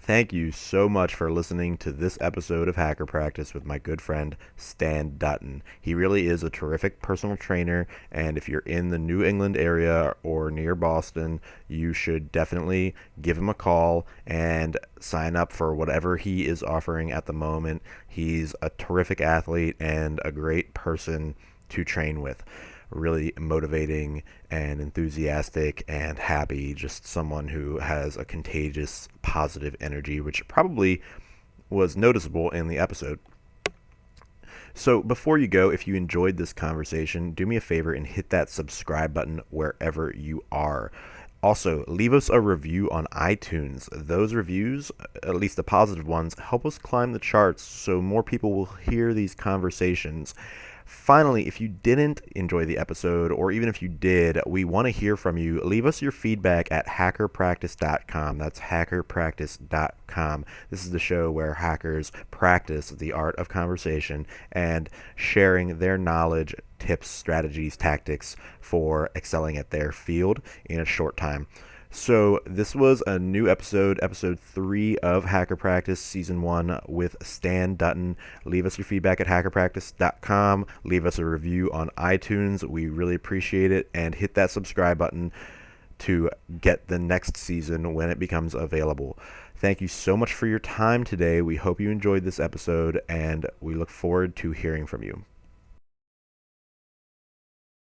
Thank you so much for listening to this episode of Hacker Practice with my good friend Stan Dutton. He really is a terrific personal trainer, and if you're in the New England area or near Boston, you should definitely give him a call and sign up for whatever he is offering at the moment. He's a terrific athlete and a great person to train with. Really motivating and enthusiastic and happy, just someone who has a contagious positive energy, which probably was noticeable in the episode. So before you go, if you enjoyed this conversation, do me a favor and hit that subscribe button wherever you are. Also, leave us a review on iTunes. Those reviews, at least the positive ones, help us climb the charts so more people will hear these conversations. Finally, if you didn't enjoy the episode, or even if you did, we want to hear from you. Leave us your feedback at hackerpractice.com. That's hackerpractice.com. This is the show where hackers practice the art of conversation and sharing their knowledge, tips, strategies, tactics for excelling at their field in a short time. So this was a new episode 3 of Hacker Practice, Season 1 with Stan Dutton. Leave us your feedback at hackerpractice.com. Leave us a review on iTunes. We really appreciate it. And hit that subscribe button to get the next season when it becomes available. Thank you so much for your time today. We hope you enjoyed this episode, and we look forward to hearing from you.